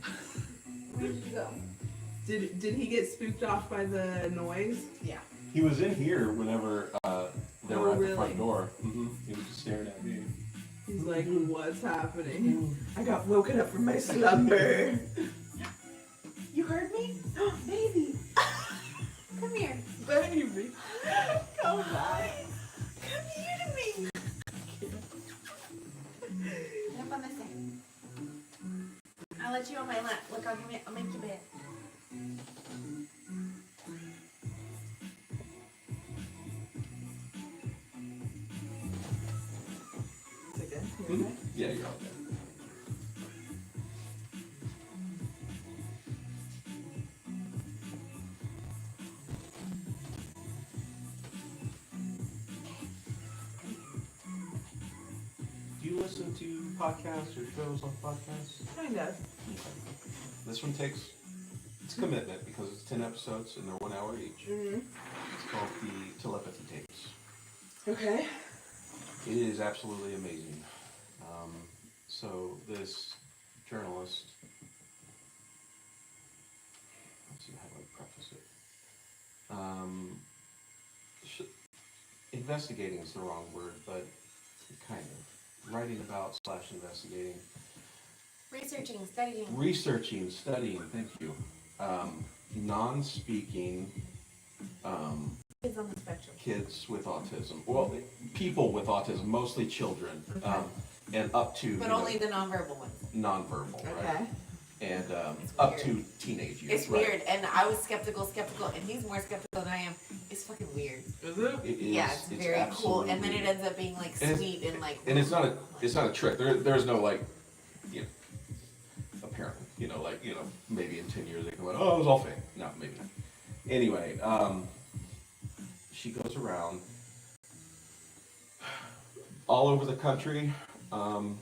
Where did you go? Did he get spooked off by the noise? Yeah. He was in here whenever they were Oh, at the really? front door. He was just staring at me. He's like, what's happening? I got woken up from my slumber. You heard me? Baby. Come here. Baby. Come by. Come here to me. Get up on this side. I'll let you on my lap. Look, I'll make you bed. It's again. You okay? Yeah, you're all good. Do you listen to podcasts or shows on podcasts? Kind of. This one takes it's commitment because it's 10 episodes and they're 1 hour each. Mm-hmm. It's called the Telepathy tapes. Okay. It is absolutely amazing. So this journalist, let's see how do I preface it. investigating is the wrong word, but kind of writing about / investigating, Researching, studying. Thank you. Non-speaking kids on the spectrum. kids with autism. Well, people with autism, mostly children, and up to But only the nonverbal ones. nonverbal, right? Okay. And It's up weird. to teenage years. It's right? weird, and I was skeptical, and he's more skeptical than I am. It's fucking weird. Is it? It is. Yeah, it's very cool, and then absolutely- it ends up being like And sweet and like. And it's not a trick. There's no like, you know, apparently, maybe in 10 years they come out, oh, it was all fake. No, maybe not. Anyway, she goes around all over the country, and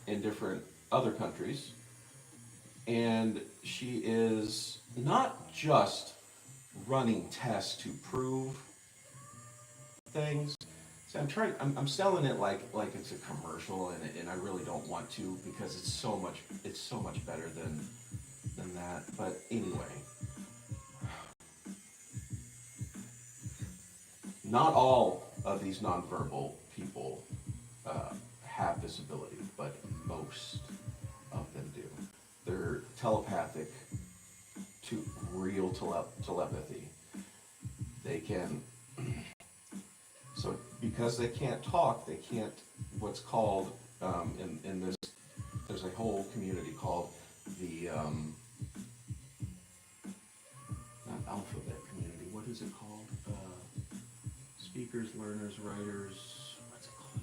in different other countries, and she is not just running tests to prove things. So I'm selling it like it's a commercial, and I really don't want to, because it's so much better than that. But anyway, not all of these nonverbal people have this ability, but most of them do. They're telepathic to real telepathy. They can. So because they can't talk, they can't, what's called, in this, there's a whole community called the, not alphabet community, what is it called? Speakers, learners, writers, what's it called?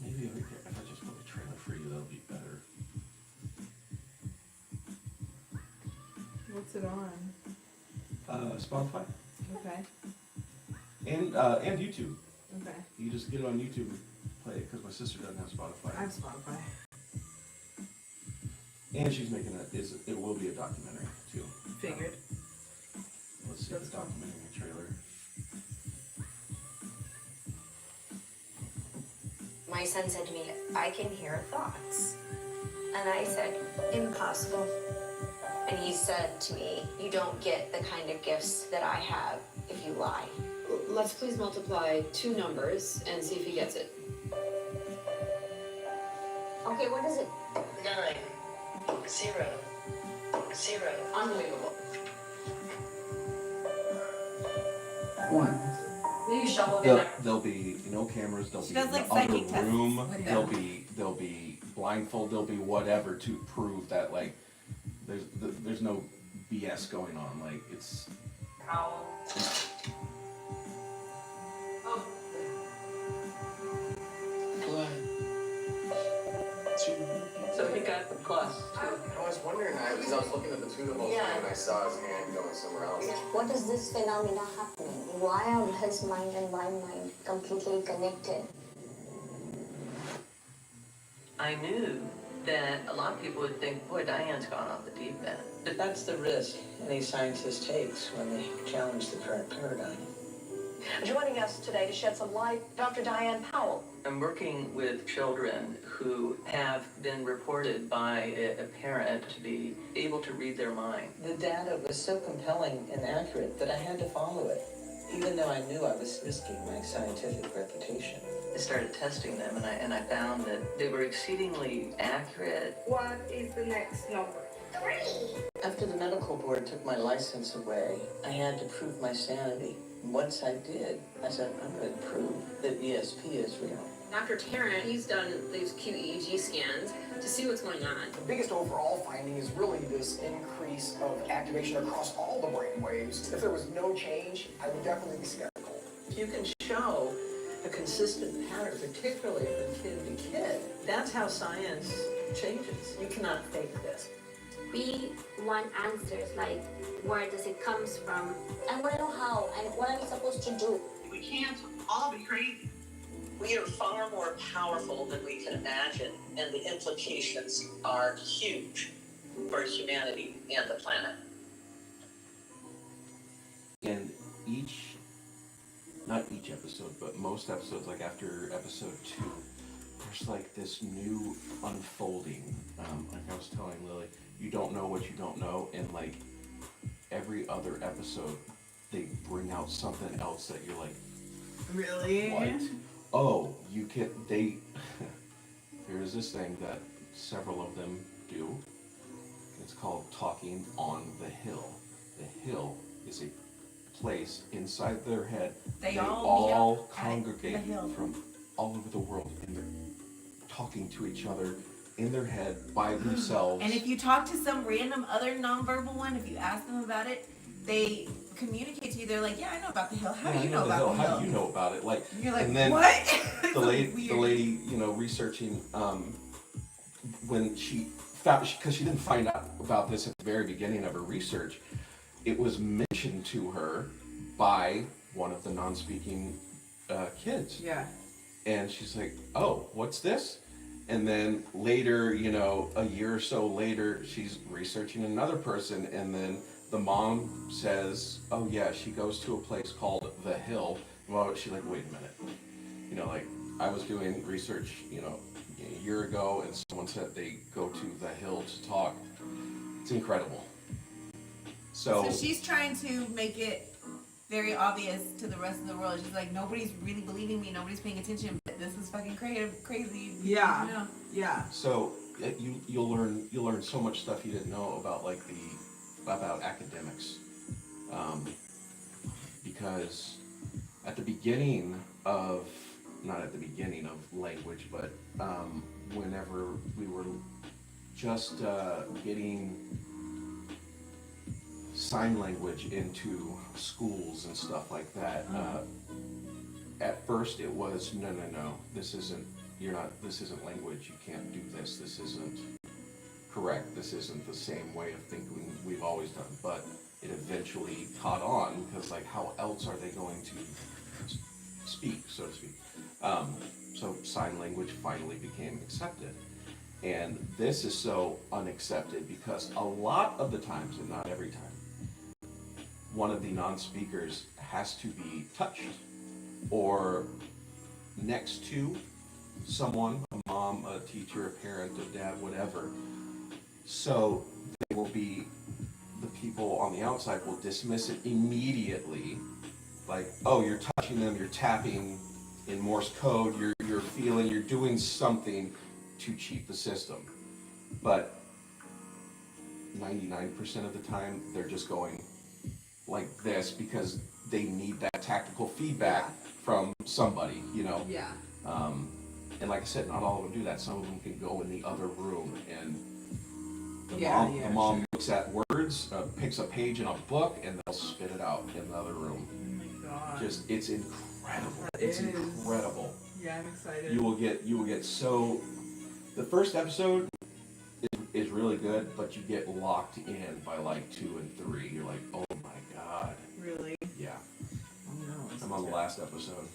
Maybe if I just put a trailer for you, that'll be better. What's it on? Spotify Okay. and YouTube. Okay. You just get it on YouTube and play it, because my sister doesn't have Spotify. I have Spotify. And she's making it will be a documentary too. Figured. Let's see That's the documentary trailer. My son said to me, I can hear thoughts. And I said, impossible. And he said to me, you don't get the kind of gifts that I have if you lie. Let's please multiply two numbers and see if he gets it. Okay, what is it? 9, 0, 0. Unbelievable. 1. Maybe shovel it. There'll be no cameras. They'll She be does in like the other psychic tests room. with They'll them. be blindfold. There'll be whatever to prove that like there's no BS going on. Like it's. Owl. Oh. Blood. 2. So he got the plus. I was wondering, because I was looking at the two of Yeah. and I saw his hand going somewhere else. What is this phenomena happening? Why are his mind and my mind completely connected? I knew that a lot of people would think, boy, Diane's gone off the deep end. But that's the risk any scientist takes when they challenge the current paradigm. Joining us today to shed some light, Dr. Diane Powell. I'm working with children who have been reported by a parent to be able to read their mind. The data was so compelling and accurate that I had to follow it, even though I knew I was risking my scientific reputation. I started testing them, and I found that they were exceedingly accurate. What is the next number? 3. After the medical board took my license away, I had to prove my sanity. Once I did, I said, I'm going to prove that ESP is real. Dr. Tarrant, he's done these QEEG scans to see what's going on. The biggest overall finding is really this increase of activation across all the brain waves. If there was no change, I would definitely be skeptical. If you can show a consistent pattern, particularly from kid to kid, that's how science changes. You cannot fake this. We want answers, like where does it comes from? I want to know how and what I'm supposed to do. We can't all be crazy. We are far more powerful than we can imagine, and the implications are huge for humanity and the planet. And not each episode, but most episodes, like after episode 2, there's like this new unfolding. Like I was telling Lily, you don't know what you don't know, and like every other episode they bring out something else that you're like, Really? what? Oh, you can, they, there is this thing that several of them do. It's called talking on the hill. The hill is a place inside their head. They all meet up congregate at the hill. from all over the world, and they're talking to each other in their head by themselves. And if you talk to some random other nonverbal one, if you ask them about it, they communicate to you. They're like, "Yeah, I know about the hill. How do you know about the hill? How do you know about it?" Like, and you're like, and then "What?" the lady, you know, researching when she found, because she didn't find out about this at the very beginning of her research, it was mentioned to her by one of the non-speaking kids. Yeah. And she's like, "Oh, what's this?" And then later, you know, a year or so later, she's researching another person, and then the mom says, "Oh yeah, she goes to a place called The Hill." Well, she's like, "Wait a minute. You know, like, I was doing research, you know, a year ago, and someone said they go to The Hill to talk." It's incredible. So she's trying to make it very obvious to the rest of the world. She's like, nobody's really believing me, nobody's paying attention, but this is fucking crazy. Yeah. You know? Yeah. So you'll learn so much stuff you didn't know about, like, about academics, because at the beginning of, not at the beginning of language, but whenever we were just getting sign language into schools and stuff like that, at first it was, no, this isn't language, you can't do this, this isn't correct, this isn't the same way of thinking we've always done. But it eventually caught on, because, like, how else are they going to speak, so to speak? So sign language finally became accepted. And this is so unaccepted because a lot of the times, and not every time, one of the non-speakers has to be touched or next to someone, a mom, a teacher, a parent, a dad, whatever. So they will be, the people on the outside will dismiss it immediately, like, oh, you're touching them, you're tapping in Morse code, you're feeling, you're doing something to cheat the system. But 99% of the time, they're just going like this because they need that tactical feedback from somebody, you know? Yeah. And like I said, not all of them do that. Some of them can go in the other room, and the mom looks at words, picks a page in a book, and they'll spit it out in the other room. Oh my god. Just, it's incredible. It's incredible. Yeah, I'm excited. You will get so, the first episode is really good, but you get locked in by like 2 and 3. You're like, oh my god. Really? Yeah. Oh no. I'm on the last episode.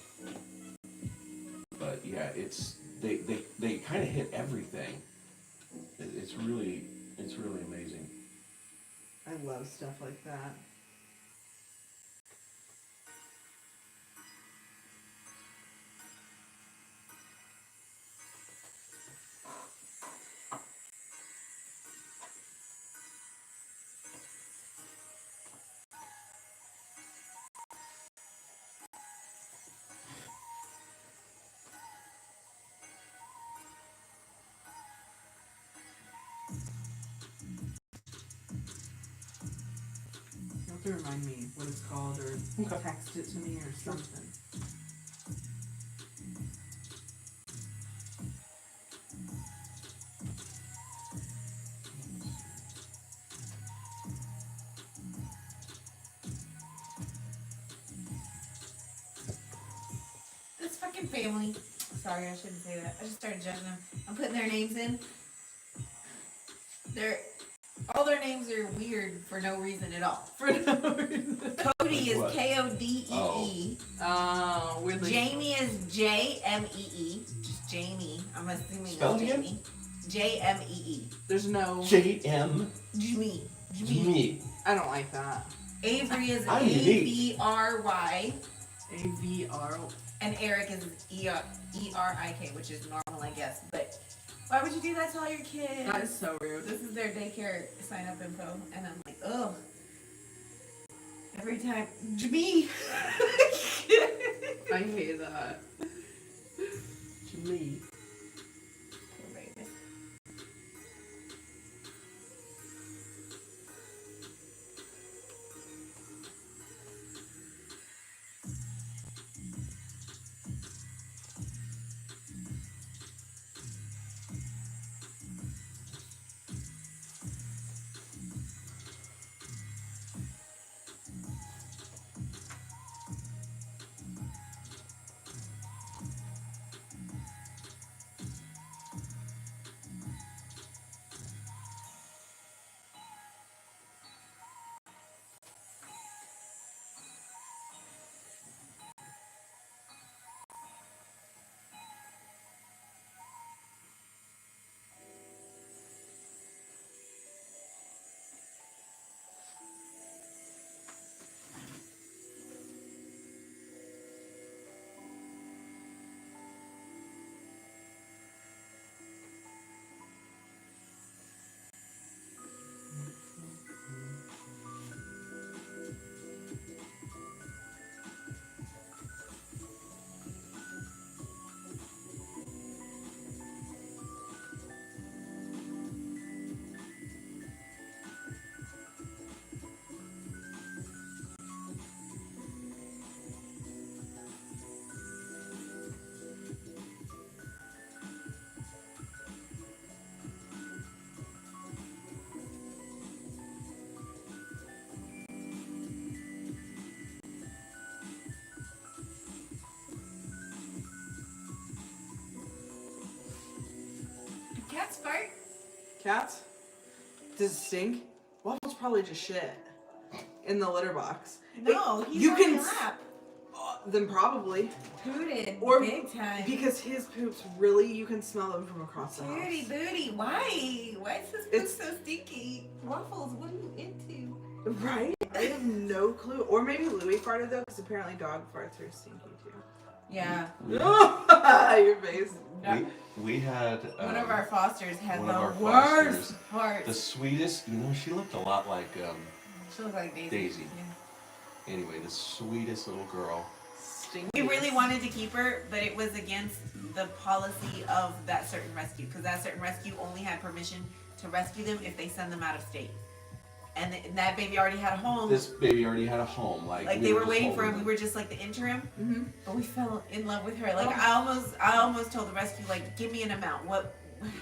But yeah, it's, they kind of hit everything. It's really amazing. I love stuff like that. You have to remind me what it's called, or text it to me or something. This fucking family. Sorry, I shouldn't say that. I just started judging them. I'm putting their names in. All their names are weird for no reason at all. For no reason. Cody is Kodee. Oh, weirdly. Jamie is Jamee. Just Jamie. I'm assuming Spell that's it again? Jamie. Jamee. There's no JM. Jamie. I don't like that. Avery is I'm unique. AVRY. AVR. And Eric is ERIK, which is normal, I guess. But why would you do that to all your kids? That is so rude. This is their daycare sign up info, and I'm like, ugh. Every time. Me. I hate that. Me. Cats fart? Cats? Does it stink? Waffles probably just shit in the litter box. No, he's you on can your lap. Then probably. Pooted Or big time. Because his poops really, you can smell them from across the house. Booty, booty. Why? Why is this poop so stinky? Waffles, what are you into? Right? I have no clue. Or maybe Louis farted though, because apparently dog farts are stinky too. Yeah. Your face. We had one of our fosters had one the of our worst fosters, farts. the sweetest. You know, she looked a lot like She looked like Daisy. Yeah. Anyway, the sweetest little girl. We really wanted to keep her, but it was against the policy of that certain rescue, because that certain rescue only had permission to rescue them if they send them out of state. And that baby already had a home. This baby already had a home. Like they were waiting for him. We were just like the interim. Mm-hmm. But we fell in love with her. Like I almost told the rescue, like, give me an amount. What?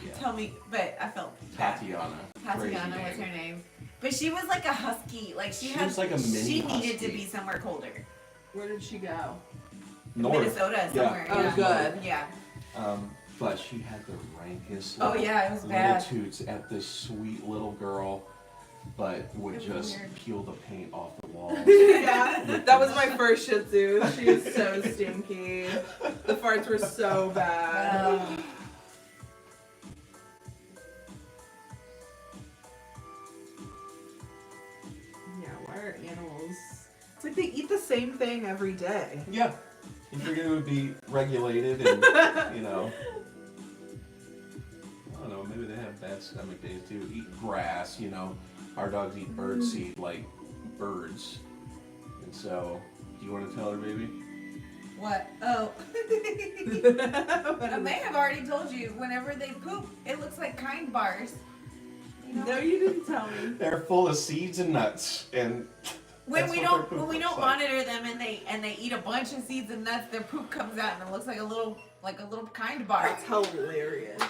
Yeah. Tell me. But I felt bad. Tatiana was her name. But she was like a husky. Like she was like a mini She husky. needed to be somewhere colder. Where did she go? North. Minnesota somewhere. Yeah. Oh, good. Yeah. But she had the rankest. Oh yeah, it was bad. Little toots at this sweet little girl, but would just peel the paint off the walls. Yeah, that was my first Shih Tzu. She was so stinky. The farts were so bad. Yeah, why are animals? It's like they eat the same thing every day. Yeah. You figured it would be regulated and, you know. I don't know, maybe they have bad stomach days too. Eat grass, you know. Our dogs eat bird seed like birds. And so, do you want to tell her, baby? What? Oh. I may have already told you, whenever they poop, it looks like kind bars. You know? No, you didn't tell me. They're full of seeds and nuts, and when we don't monitor them and they eat a bunch of seeds and nuts, their poop comes out and it looks like a little kind bar. That's hilarious.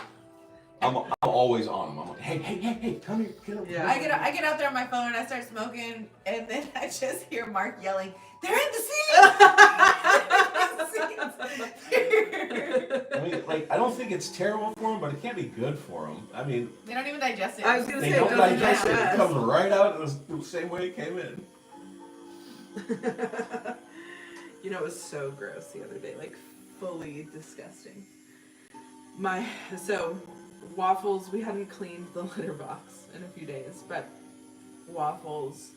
I'm always on them. I'm like, hey, come here, get over here. I get out there on my phone and I start smoking, and then I just hear Mark yelling, "They're in the seeds!" I mean, like, I don't think it's terrible for them, but it can't be good for them. I mean, they don't even digest it. I was gonna they say don't it doesn't digest it. It digest. comes right out the same way it came in. You know, it was so gross the other day, like fully disgusting. So Waffles, we hadn't cleaned the litter box in a few days, but Waffles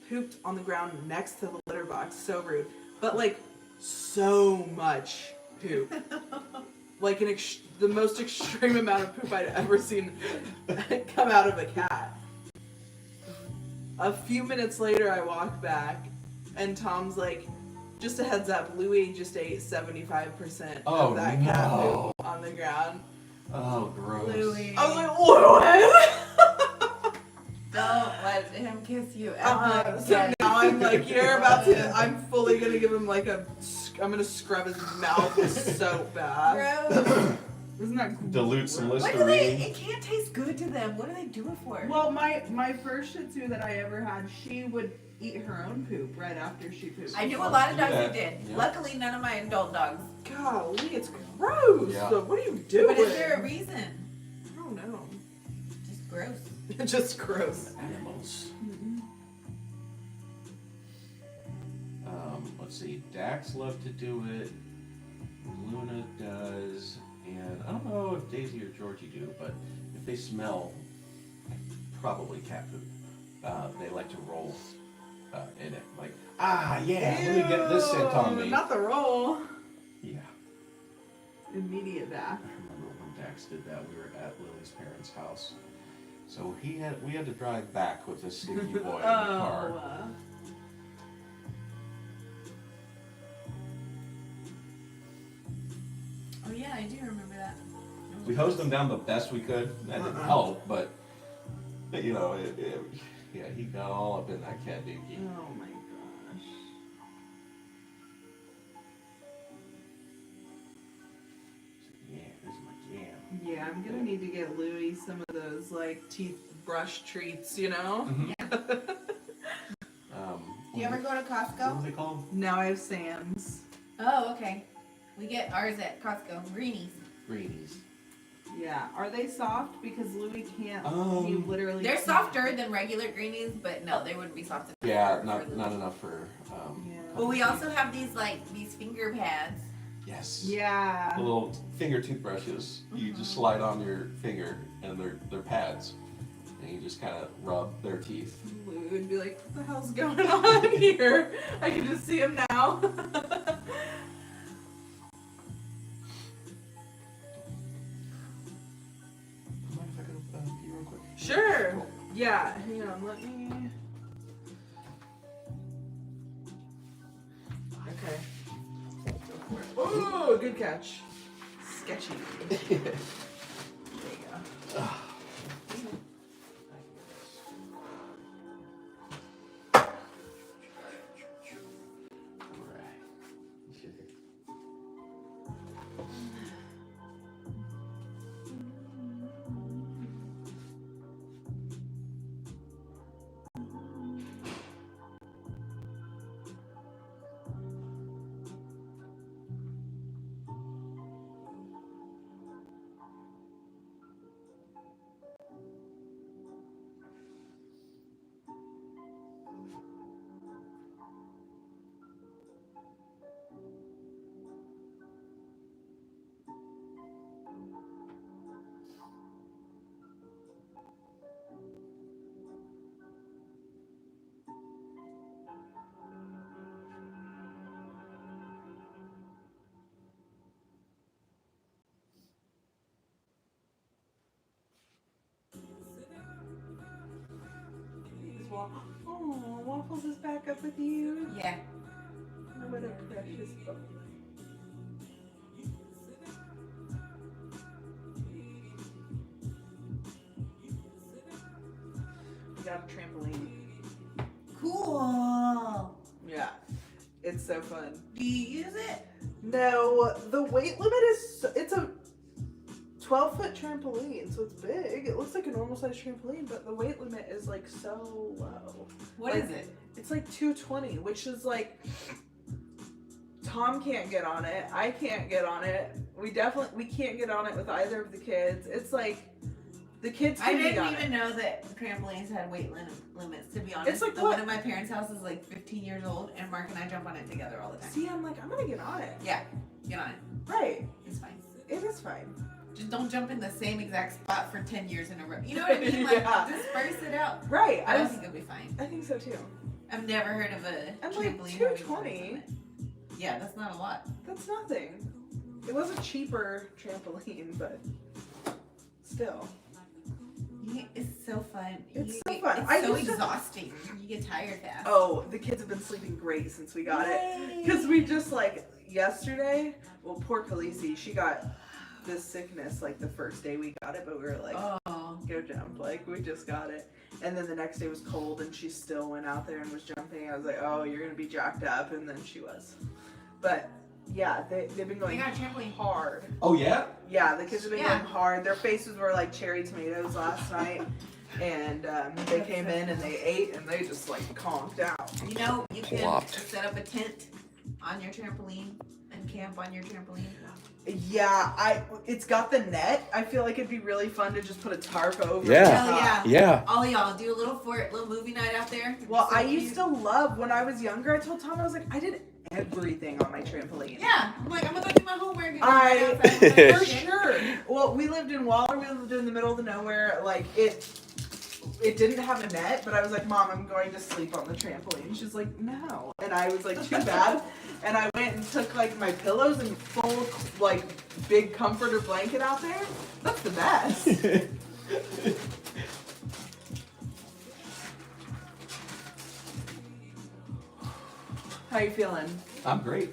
pooped on the ground next to the litter box. So rude, but like so much poop, like the most extreme amount of poop I'd ever seen come out of a cat. A few minutes later, I walked back, And Tom's like, just a heads up, Louis just ate 75% Oh, of that cat no. poop on the ground. Oh, gross. Louis. I was like, what? Don't let him kiss you ever. So now I'm like, I'm fully gonna give him like I'm gonna scrub his mouth with soap bath. Gross. Isn't that Dilute some What do Listerine. it can't taste good to them. What do they do it for? Well, my first Shih Tzu that I ever had, she would eat her own poop right after she pooped. I knew a lot of dogs Yeah. who did. Yeah. Luckily, none of my adult dogs. Golly, it's gross. Yeah. So what are you doing? But is there a reason? I don't know. Just gross. Just gross. Animals. Let's see. Dax loved to do it. Luna does. And I don't know if Daisy or Georgie do, but if they smell probably cat poop, they like to roll in it. Like, yeah, let me get this scent on me. Not the roll. Yeah. Immediate bath. I remember when Dax did that. We were at Lily's parents' house. So we had to drive back with this stinky boy in the car. Oh yeah, I do remember that. We hosed him down the best we could. That didn't help, but you know, yeah, he got all up in that cat dookie. Oh my gosh. Yeah, this is my jam. Yeah, I'm gonna need to get Louis some of those like teeth brush treats, you know? Do you ever go to What Costco? was it called? Now I have Sam's. Oh, okay. We get ours at Costco. Greenies. Greenies. Yeah. Are they soft? Because Louis can't. He literally. They're can't. softer than regular greenies, but no, they wouldn't be soft enough. Yeah, for not Louis. enough for. Well, we also have these finger pads. Yes. Yeah. The little finger toothbrushes. You just slide on your finger, and they're pads, and you just kind of rub their teeth. Louis would be like, "What the hell's going on here?" I can just see him now. Mind if I go pee real quick? Sure. Cool. Yeah. Hang on. Let me. Okay. Oh, good catch. Sketchy. There you go. Oh, Waffles is back up with you. Yeah. What a precious book. We got a trampoline. Cool. Yeah. It's so fun. Do you use it? No, the weight limit is, it's a 12-foot trampoline, so it's big. It looks like a normal size trampoline, but the weight limit is like so low. What is it? It's like 220, which is like, Tom can't get on it. I can't get on it. We can't get on it with either of the kids. It's like, the kids I can get didn't on even it. know that trampolines had weight limits, to be honest. It's like the what? one at my parents' house is like 15 years old, and Mark and I jump on it together all the time. See, I'm like, I'm gonna get on it. Yeah, get on it. Right. It's fine. It is fine. Just don't jump in the same exact spot for 10 years in a row. You know what I mean? Like, Yeah. disperse it out. Right. I think it'll be fine. I think so too. I've never heard of a And trampoline. like having 220. limit. Yeah, that's not a lot. That's nothing. It was a cheaper trampoline, but still. Yeah, it's so fun. It's so fun. It's I so used to- exhausting. You get tired fast. Oh, the kids have been sleeping great since we got it. Because we just like yesterday, well, poor Khaleesi, she got this sickness like the first day we got it, but we were like, go jump, like we just got it. And then the next day was cold and she still went out there and was jumping. I was like, oh, you're gonna be jacked up, and then she was. But yeah, they've been going hard. Oh yeah? Yeah, the kids have been going hard. Their faces were like cherry tomatoes last night. And they came in and they ate and they just like conked out. You know, you can set up a tent on your trampoline and camp on your trampoline. Yeah, it's got the net. I feel like it'd be really fun to just put a tarp over. Yeah. Yeah. All of y'all do a little movie night out there. Well, I used to love when I was younger. I told Tom, I was like, I did everything on my trampoline. Yeah, I'm like, I'm gonna go do my homework. And For sure. Well, we lived in Waller. We lived in the middle of the nowhere. Like it didn't have a net, but I was like, Mom, I'm going to sleep on the trampoline. She's like, no. And I was like, too bad. And I went and took like my pillows and full like big comforter blanket out there. That's the best. How you feeling? I'm great.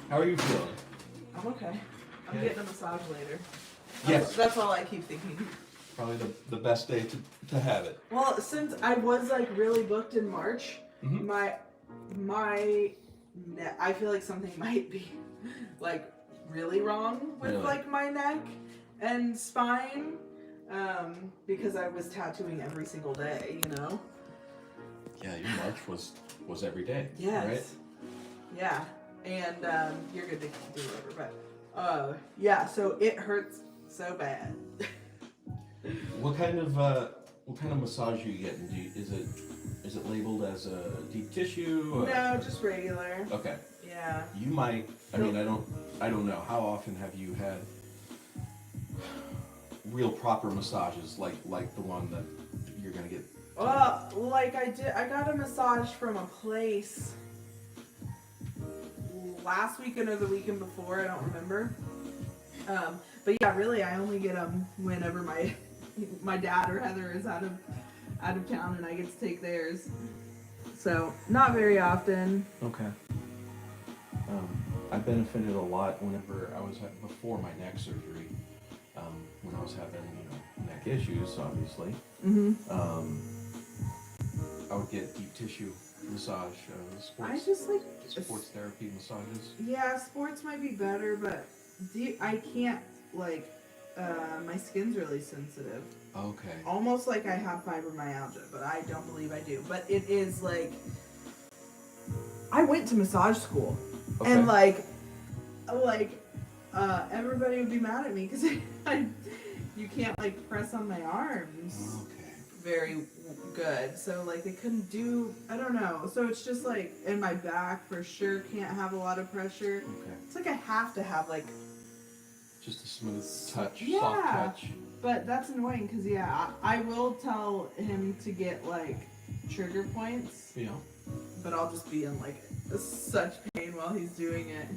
How are you feeling? I'm okay. I'm Yeah. getting a massage later. Yes. That's all I keep thinking. Probably the best day to have it. Well, since I was like really booked in March, Mhm. I feel like something might be like really wrong with Really? like my neck and spine, because I was tattooing every single day, you know. Yeah, your March was every day. Yes. Right? Yeah, and you're good to do whatever, but yeah, so it hurts so bad. What kind of massage are you getting? Is it labeled as a deep tissue? Or? No, just regular. Okay. Yeah. You might. I mean, I don't know. How often have you had real proper massages like the one that you're gonna get? Well, like I got a massage from a place last weekend or the weekend before. I don't remember. But yeah, really, I only get them whenever my dad or Heather is out of town and I get to take theirs. So not very often. Okay. I benefited a lot whenever I was before my neck surgery. When I was having neck issues, obviously. Mm-hmm. I would get deep tissue massage, I just like sports therapy massages. Yeah, sports might be better, but I can't like. My skin's really sensitive. Okay. Almost like I have fibromyalgia, but I don't believe I do. But it is like I went to massage school, and like everybody would be mad at me because you can't like press on my arms very good. So like they couldn't do. I don't know. So it's just like in my back for sure can't have a lot of pressure. Okay. It's like I have to have like. Just a smooth touch, Yeah, soft touch. but that's annoying because I will tell him to get like trigger points. Yeah. But I'll just be in like such pain while he's doing it.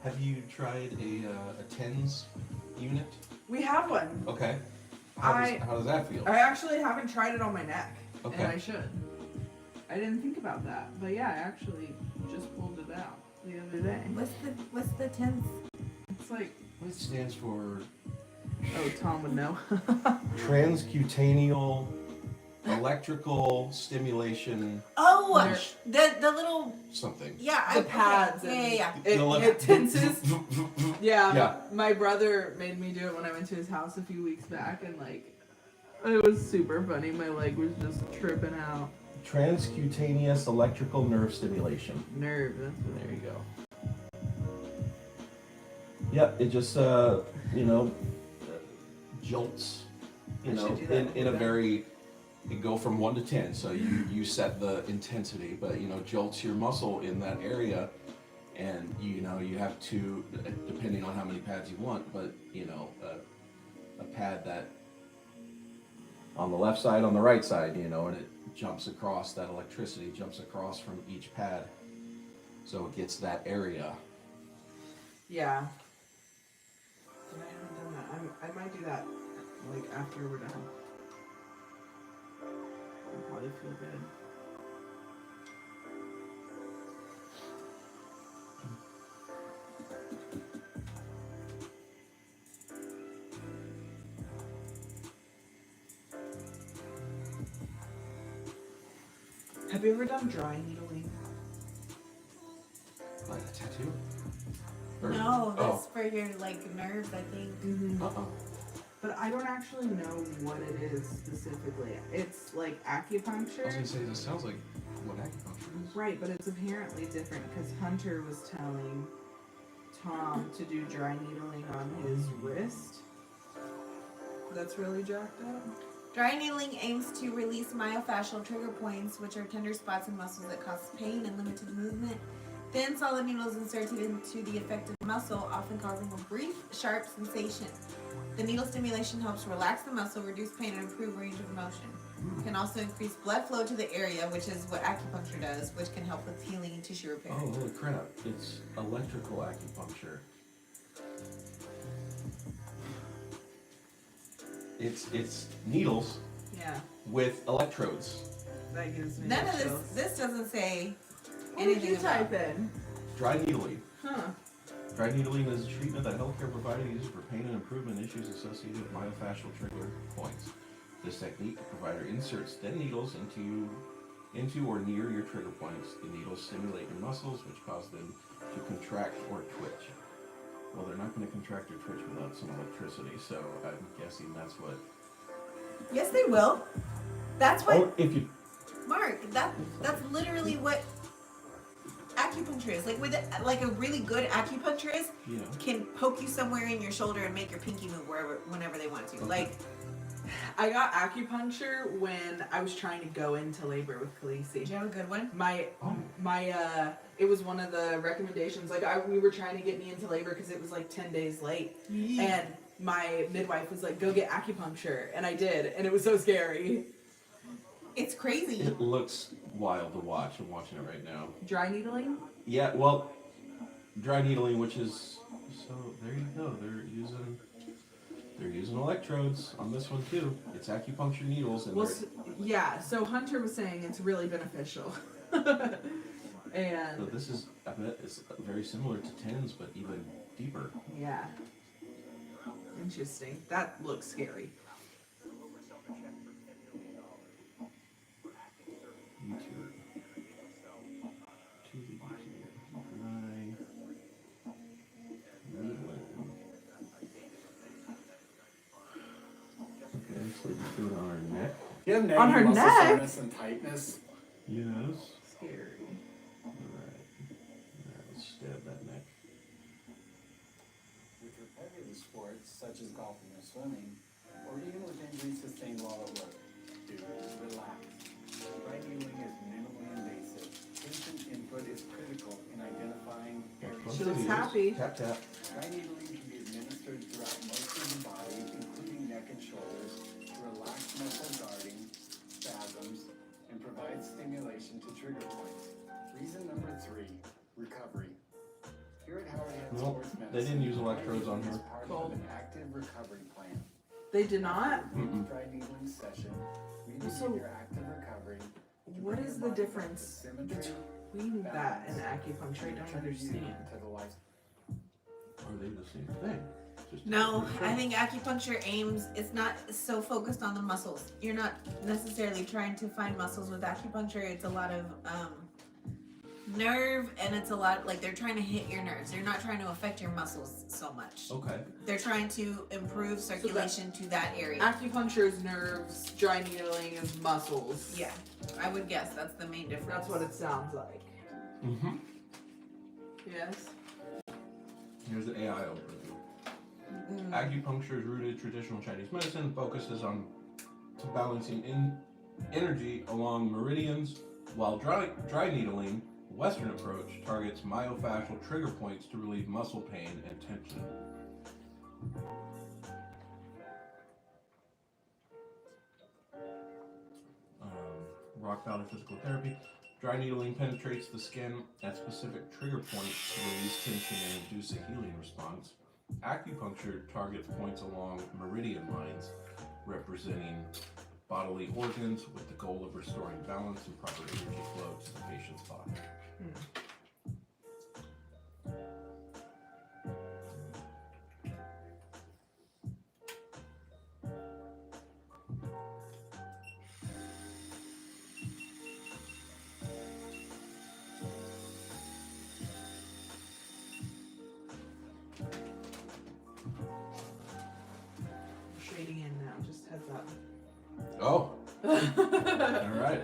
Have you tried a TENS unit? We have one. Okay. How does that feel? I actually haven't tried it on my neck, Okay. and I should. I didn't think about that, but yeah, I actually just pulled it out the other day. What's the TENS? It's like. What it stands for? Oh, Tom would know. Transcutaneal electrical stimulation. Oh, the little something. Yeah, the pads. Yeah. It tenses. Yeah, Yeah. My brother made me do it when I went to his house a few weeks back, and like, it was super funny. My leg was just tripping out. Transcutaneous electrical nerve stimulation. Nerve. That's what There you go. Yep, it just jolts. In a very. You go from 1 to 10, so you set the intensity, but jolts your muscle in that area, and you have to, depending on how many pads you want, but a pad that on the left side, on the right side, you know, and it jumps across, that electricity jumps across from each pad. So it gets that area. Yeah. But I haven't done that. I might do that like after we're done. It'll probably feel good. Have you ever done dry needling? Like a tattoo? No, that's for your like nerves, I think. But I don't actually know what it is specifically. It's like acupuncture. I was gonna say, this sounds like what acupuncture is. Right, but it's apparently different because Hunter was telling Tom to do dry needling on his wrist. That's really jacked up. Dry needling aims to release myofascial trigger points, which are tender spots in muscles that cause pain and limited movement. Thin, solid needles inserted into the affected muscle, often causing a brief, sharp sensation. The needle stimulation helps relax the muscle, reduce pain, and improve range of motion. It can also increase blood flow to the area, which is what acupuncture does, which can help with healing and tissue repair. Oh, holy crap. It's electrical acupuncture. It's needles with electrodes. That gives me None of chills. this doesn't say What did anything you type about in? Dry needling. Huh. Dry needling is a treatment that healthcare providers use for pain and improvement issues associated with myofascial trigger points. This technique, the provider inserts thin needles into or near your trigger points. The needles stimulate your muscles, which cause them to contract or twitch. Well, they're not going to contract or twitch without some electricity, so I'm guessing that's what... Yes, they will. That's what... Or if you... Mark, that's literally what acupuncture is. Like like a really good acupuncturist can poke you somewhere in your shoulder and make your pinky move whenever they want to. Okay. Like, I got acupuncture when I was trying to go into labor with Khaleesi. Did you have a good one? It was one of the recommendations. Like we were trying to get me into labor because it was like 10 days late, and my midwife was like, "Go get acupuncture," and I did, and it was so scary. It's crazy. It looks wild to watch. I'm watching it right now. Dry needling? Yeah, well, dry needling, which is... So, there you go. They're using electrodes on this one, too. It's acupuncture needles. And So Hunter was saying it's really beneficial. And... So this is, I bet it's very similar to TENS, but even deeper. Yeah. Interesting. That looks scary. So we do it on our neck. You have On her muscle neck? soreness and tightness. Yes. Scary. Alright, let's stab that neck. With repetitive sports such as golfing or swimming, or even with injuries sustained while at work, do relax. Dry needling is minimally invasive. Patient input is critical in identifying areas. She looks happy. Tap, tap. Dry needling can be administered throughout most of the body, including neck and shoulders, to relax muscle guarding, spasms, and provide stimulation to trigger points. Reason number 3, recovery. Here at Howard Head Nope, Sports Medicine, they didn't use electrodes on her. is part of an active recovery plan. They did not? Dry needling session, we So- begin your active recovery. to What bring is your the body back to difference symmetry, between that and balance, acupuncture? I and don't return you understand. to the life. Are they the same thing? Just no, different I think acupuncture it's not so focused on the muscles. You're not necessarily trying to find muscles with acupuncture. It's a lot of nerve, and it's a lot, like, they're trying to hit your nerves. They're not trying to affect your muscles so much. Okay. They're trying to improve circulation to that area. Acupuncture is nerves, dry needling is muscles. Yeah, I would guess that's the main difference. That's what it sounds like. Mm-hmm. Yes? Here's the AI overview. Acupuncture is rooted in traditional Chinese medicine, focuses on balancing energy along meridians, while dry needling, Western approach, targets myofascial trigger points to relieve muscle pain and tension. rock powder physical therapy. Dry needling penetrates the skin at specific trigger points to release tension and induce a healing response. Acupuncture targets points along meridian lines, representing bodily organs with the goal of restoring balance and proper energy flow to the patient's body. Shading in now, just heads up. Oh, all right.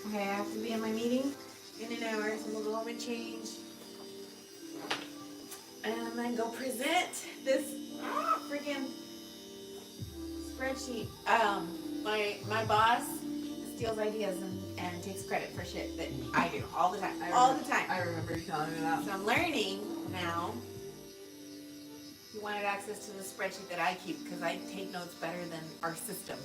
Okay, I have to be in my meeting in an hour, so we'll go home and change. And then go present this freaking spreadsheet. My boss steals ideas and takes credit for shit that I do all the time. I remember you telling me that. So I'm learning now. He wanted access to the spreadsheet that I keep because I take notes better than our system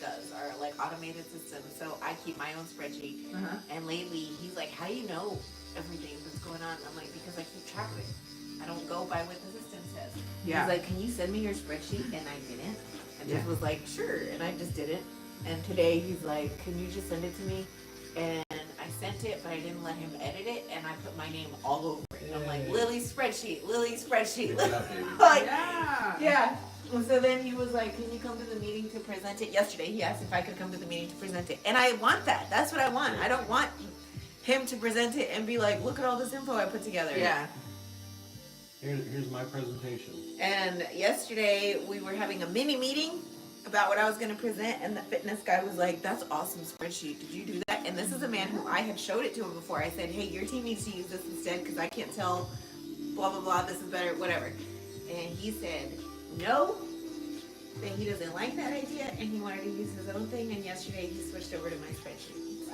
does, our like automated system. So I keep my own spreadsheet. And lately he's like, how do you know everything that's going on? I'm like, because I keep track of it. I don't go by what the system says. Yeah. He's like, can you send me your spreadsheet? And I didn't. And just was like, sure. And I just didn't. And today he's like, can you just send it to me? And I sent it, but I didn't let him edit it. And I put my name all over it. And I'm like, Lily's spreadsheet, Lily's spreadsheet. Like, yeah. And so then he was like, can you come to the meeting to present it? Yesterday he asked if I could come to the meeting to present it. And I want that. That's what I want. I don't want him to present it and be like, look at all this info I put together. Yeah. Here's my presentation. And yesterday we were having a mini meeting about what I was going to present, and the fitness guy was like, that's awesome spreadsheet. Did you do that? And this is a man who I had showed it to him before. I said, hey, your team needs to use this instead because I can't tell blah, blah, blah, this is better, whatever. And he said, no, that he doesn't like that idea, and he wanted to use his own thing, and yesterday he switched over to my spreadsheet. So.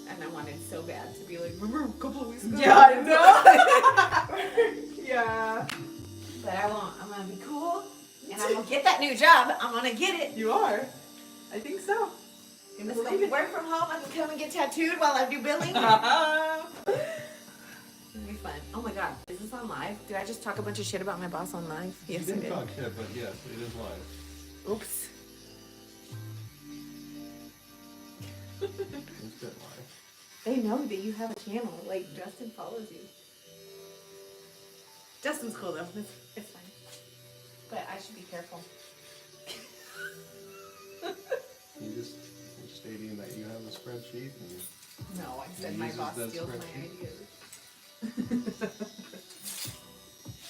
And I wanted so bad to be like, remember a couple of weeks ago? Yeah, I know. Yeah. But I won't. I'm gonna be cool, and I'm gonna get that new job. I'm gonna get it. You are. I think so. I'm just gonna work from home. I can come and get tattooed while I do billing. It'll be fun. Oh my god, is this on live? Did I just talk a bunch of shit about my boss on live? Yes, You I didn't did. talk shit, but yes, it is live. Oops. It's good live. They know that you have a channel. Like Justin follows you. Justin's cool though. It's fine. But I should be careful. You're stating that you have a spreadsheet. And No, I said he my uses boss that steals my spreadsheet. ideas.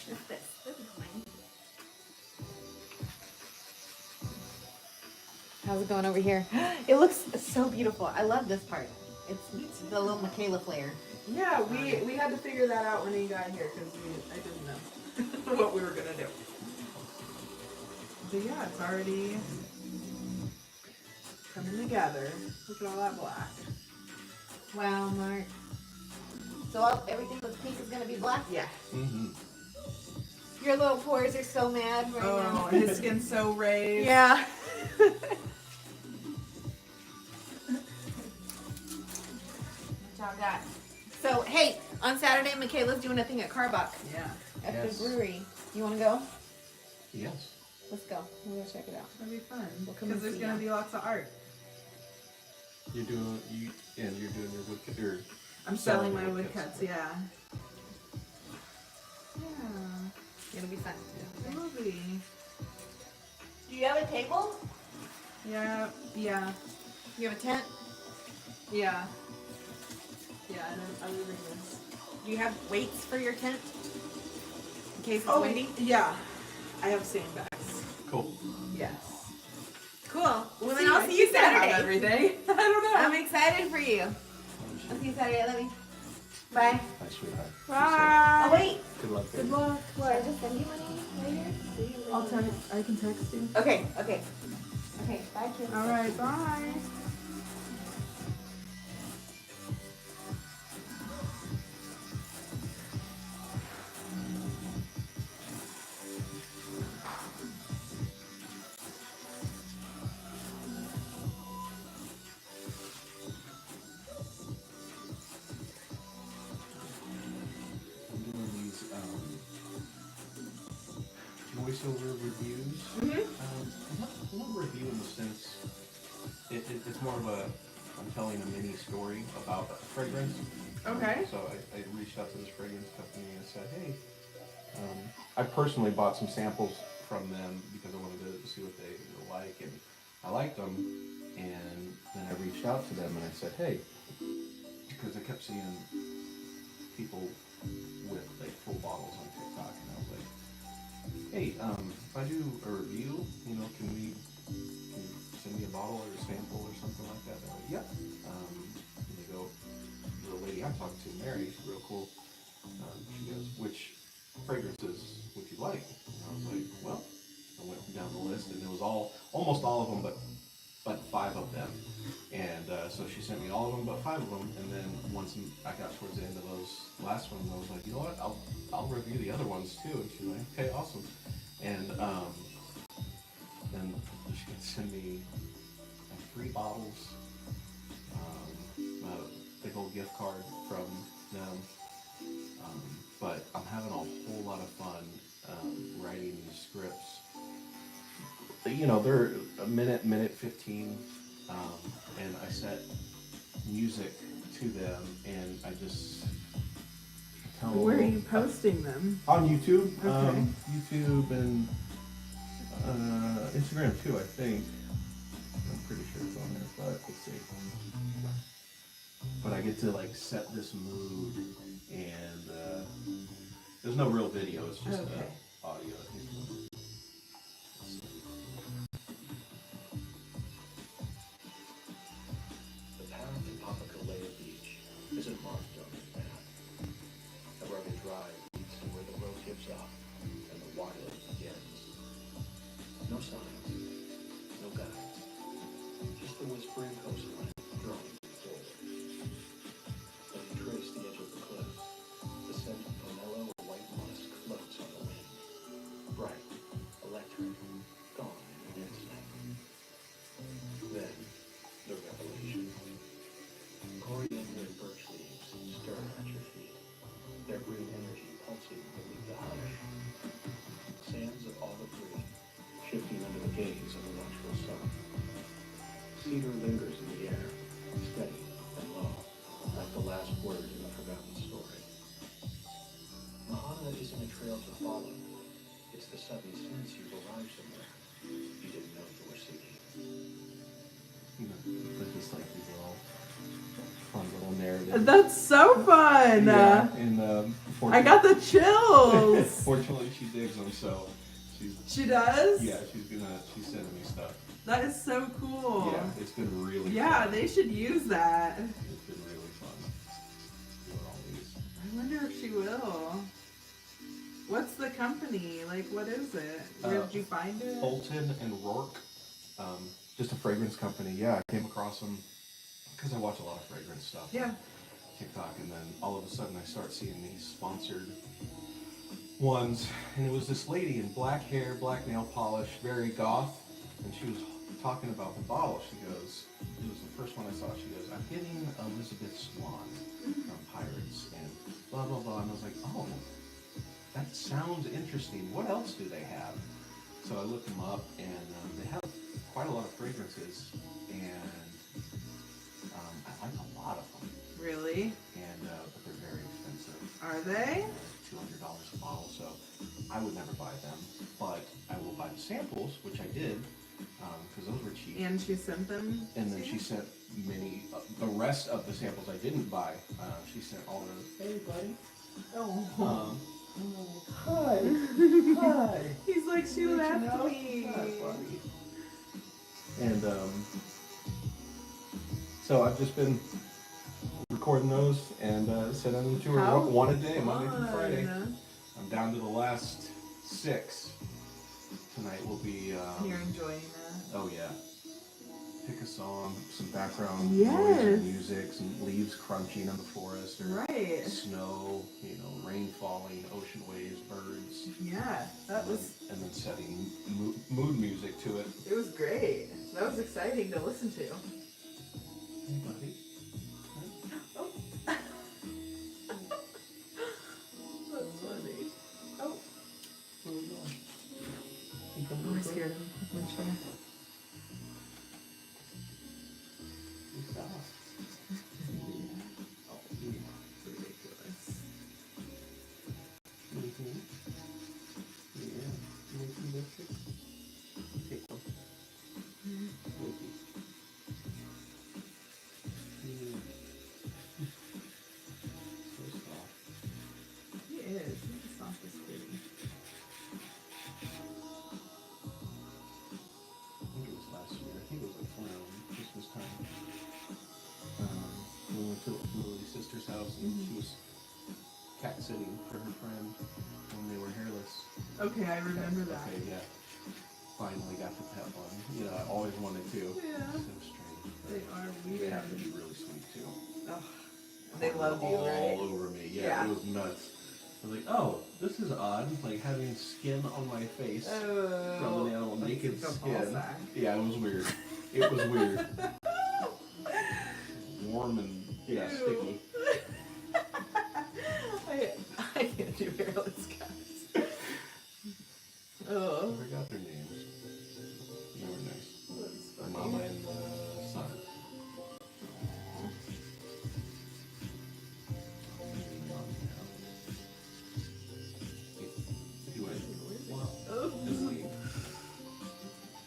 What's this? This is my How's it going over here? It looks so beautiful. I love this part. It's the little Michaela flare. Yeah, we had to figure that out when he got here because I didn't know what we were gonna do. But yeah, it's already coming together. Look at all that black. Wow, Mark. So everything that's pink is gonna be black? Yeah. Mm-hmm. Your little pores are so mad right now. Oh, his skin's so raised. Yeah. What y'all got? So, hey, on Saturday, Michaela's doing a thing at Carbach. Yeah. At the brewery. You want to go? Yes. Let's go. We'll go check it out. That'll be fun. We'll come Because and there's see gonna ya. be lots of art. You're doing your woodcut. I'm selling my woodcuts, yeah. Yeah. It'll be fun. It will be. Do you have a table? Yeah. Yeah. You have a tent? Yeah. Yeah, and I'm moving this. Do you have weights for your tent? In case it's Oh, windy? yeah. I have sandbags. Cool. Yes. Cool. Well, then I'll see you I have Saturday. everything. I don't know. I'm excited for you. I'll see you Saturday. I love you. Bye. Bye, sweetheart. Bye. Oh, wait. Good luck. Good luck. Should I just send you money later? I'll text. I can text you. Okay. Okay. Okay. Bye, kids. All right. Bye. I'm doing these voiceover reviews. Not review in the sense, it's more of a, I'm telling a mini story about a fragrance. Okay. So I reached out to this fragrance company and said, hey, I personally bought some samples from them because I wanted to see what they were like, and I liked them. And then I reached out to them and I said, hey, because I kept seeing people with like full bottles on TikTok, and I was like, hey, if I do a review, can you send me a bottle or a sample or something like that? They're like, yep. And they go, the lady I talked to, Mary, she's real cool. She goes, which fragrances would you like? And I was like, well, I went down the list, and it was almost all of them, but 5 of them. And so she sent me all of them but 5 of them, and then once I got towards the end of those last ones, I was like, you know what, I'll review the other ones too. And she's like, okay, awesome. And then she can send me 3 bottles, a big old gift card from them. But I'm having a whole lot of fun writing these scripts. They're a minute 15, and I set music to them, and I just tell them. Where are you posting them? On YouTube. Okay. YouTube and Instagram too, I think. I'm pretty sure it's on there, but let's see. But I get to like set this mood, and there's no real video, it's just audio. The path to Papakalea Beach isn't marked on the map. A rugged drive leads to where the road gives up and the wild begins. No signs, no guides, just the whispering coastline drawing you forward. As you trace the edge of the cliffs, the scent of pomelo or white musk floats on the wind. Bright, electric, gone in an instant. Then, the revelation. Coriander and birch leaves stir at your feet, their green energy pulsing beneath the hush. Sands of olive green, shifting under the gaze of a watchful sun. Cedar lingers in the air, steady and low, like the last word in a forgotten story. Mahana isn't a trail to follow. It's the sudden sense you've arrived somewhere you didn't know you were seeking. There's just like these little fun little narratives. That's so fun. Yeah, and I got the chills. Fortunately, she digs them, so She does? Yeah, she's sending me stuff. That is so cool. Yeah, it's been really Yeah, fun. they should use that. It's been really fun doing all these. I wonder if she will. What's the company? Like, what is it? Where did you find it? Fulton and Rourke. Just a fragrance company. Yeah, I came across them because I watch a lot of fragrance stuff. Yeah. On TikTok, and then all of a sudden I start seeing these sponsored ones, and it was this lady in black hair, black nail polish, very goth, and she was talking about the bottle. She goes, it was the first one I saw, she goes, I'm getting Elizabeth Swan from Pirates, and blah, blah, blah, and I was like, oh, that sounds interesting. What else do they have? So I looked them up, and they have quite a lot of fragrances, and I like a lot of them. Really? And but they're very expensive. Are they? $200 a bottle, so I would never buy them. But I will buy the samples, which I did, because those were cheap. And she sent them? And then she sent many, the rest of the samples I didn't buy. She sent all the, hey buddy. Oh. Hi. Hi. He's like, she left me. Hi, buddy. And so I've just been recording those and sending them to her one a day, Monday through Friday. I'm down to the last 6. Tonight will be. You're enjoying that? Oh yeah. Pick a song, some background Yes. noise and music, some leaves crunching in the forest, or Right. snow, rain falling, ocean waves, birds. Yeah, that was. And then setting mood music to it. It was great. That was exciting to listen to. Hey, buddy. Oh. That's funny. Oh. Where are we going? You coming Oh, I this way? scared him. I'm sure. You fell. Oh, yeah. Ridiculous. Mm-hmm. Yeah. You want some biscuits? Take one. Thank you. Yeah. So soft. He is. He's the softest kitty. I think it was last year. I think it was like around Christmas time. We went to Lily's sister's house, and she was cat sitting for her friend when they were hairless. Okay, I remember that. Okay, yeah. Finally got to pet one. I always wanted to. Yeah. So strange. They are They weird. have to be really sweet too. Oh, they love you, all right? over me. Yeah, Yeah. it was nuts. I was like, oh, this is odd. Like having skin on my face from an animal, naked like a ball skin. sack. Yeah, it was weird. It was weird. Warm and sticky. I can't do hairless cats. Oh. I forgot their names. They were nice. That's funny. Mama and son.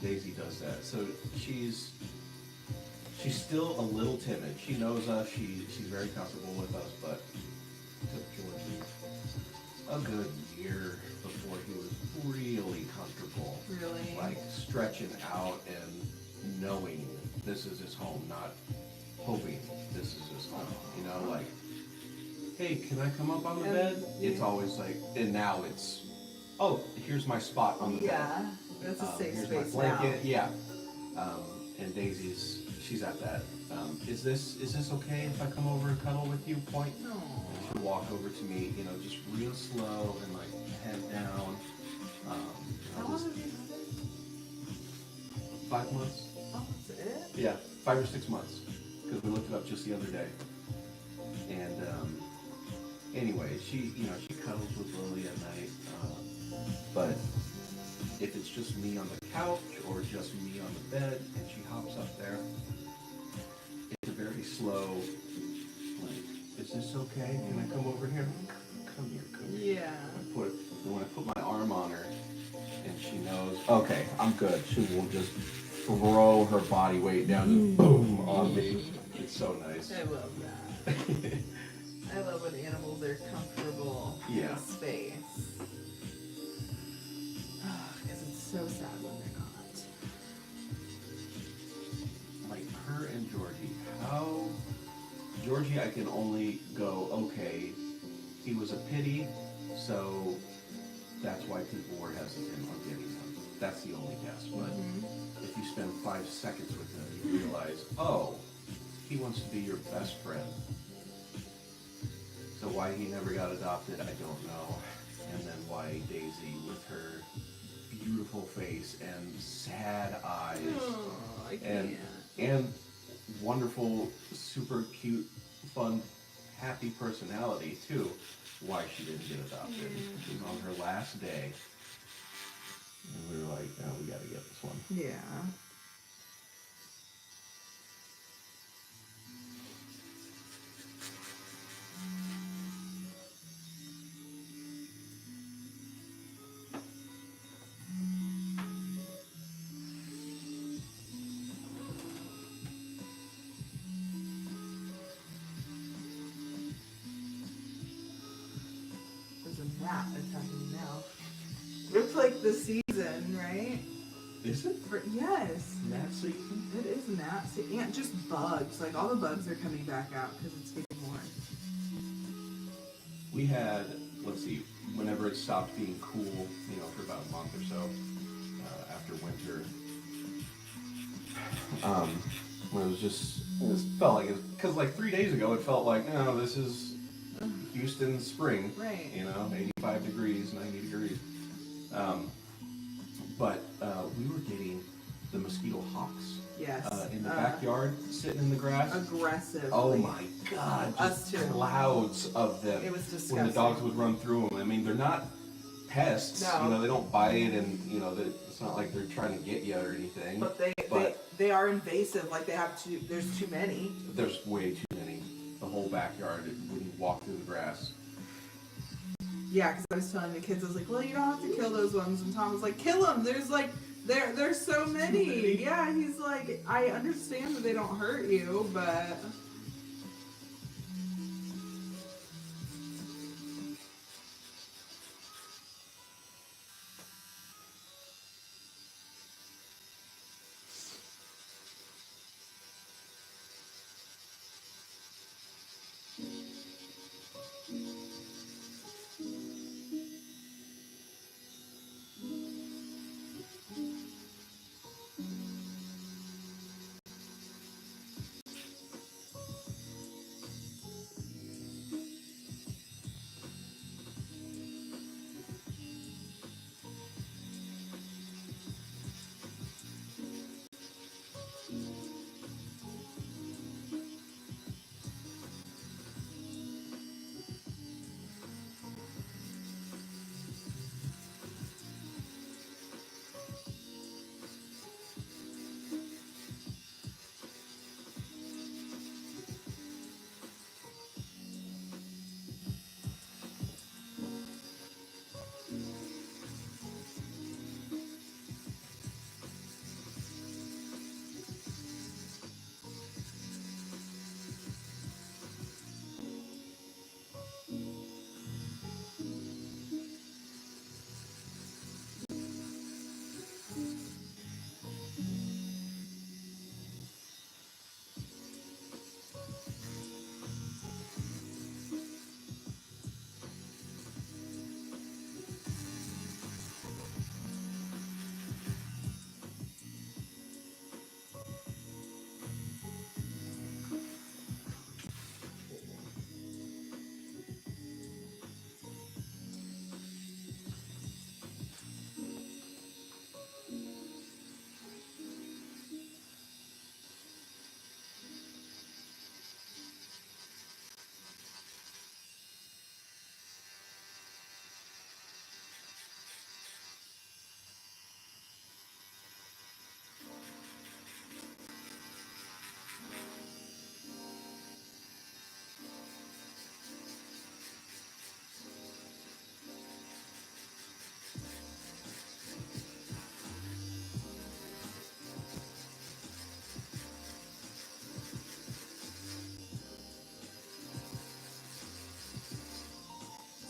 Daisy does that. So she's still a little timid. She knows us. She's very comfortable with us, but it took Georgie a good year before he was really comfortable. Really? Like stretching out and knowing this is his home, not hoping this is his home. Like, hey, can I come up on the bed? It's always like, and now it's, oh, here's my spot on the bed. Yeah, that's a safe Here's space my blanket. now. Yeah. And she's at that. Is this okay if I come over and cuddle with you? Point. No. And she'll walk over to me, just real slow and like head down. How long have you had it? 5 months. Oh, that's it? Yeah, 5 or 6 months. Because we looked it up just the other day. And anyway, she cuddles with Lily at night. But if it's just me on the couch or just me on the bed and she hops up there, it's a very slow, like, is this okay? Can I come over here? Come here. Yeah. And when I put my arm on her and she knows, okay, I'm good, she will just throw her body weight down and boom on me. It's so nice. I love that. I love when animals are comfortable in Yeah. space. so sad when they're not. Like her and Georgie. How Georgie, I can only go, okay, he was a pity, so that's why people were hesitant on getting him. That's the only guess. But if you spend 5 seconds with him, you realize, oh, he wants to be your best friend. So why he never got adopted, I don't know. And then why Daisy with her beautiful face and sad eyes and wonderful, super cute, fun, happy personality too, why she didn't get adopted. She was on her last day. And we were like, oh, we gotta get this one. Yeah. There's a gnat attacking me now. Looks like the season, right? Is it? Yes. Gnat season? It is gnat season. And just bugs. Like all the bugs are coming back out because it's getting warm. We had, let's see, whenever it stopped being cool, you know, for about a month or so, after winter, when it was just, it just felt like, because like 3 days ago it felt like, oh, this is Houston spring, right? You know, 85 degrees, 90 degrees. But we were getting the mosquito hawks. Yes. In the backyard, sitting in the grass. Aggressive. Oh my God! Us Just too. clouds of them. It was disgusting. When the dogs would run through them. I mean, they're not pests. No. You know, they don't bite, and you know, it's not like they're trying to get you or anything. But they are invasive. Like they have to. There's too many. There's way too many. The whole backyard when you walk through the grass. Yeah, because I was telling the kids, I was like, well, you don't have to kill those ones. And Tom was like, kill them. There's like, there's so many. Yeah, he's like, I understand that they don't hurt you, but...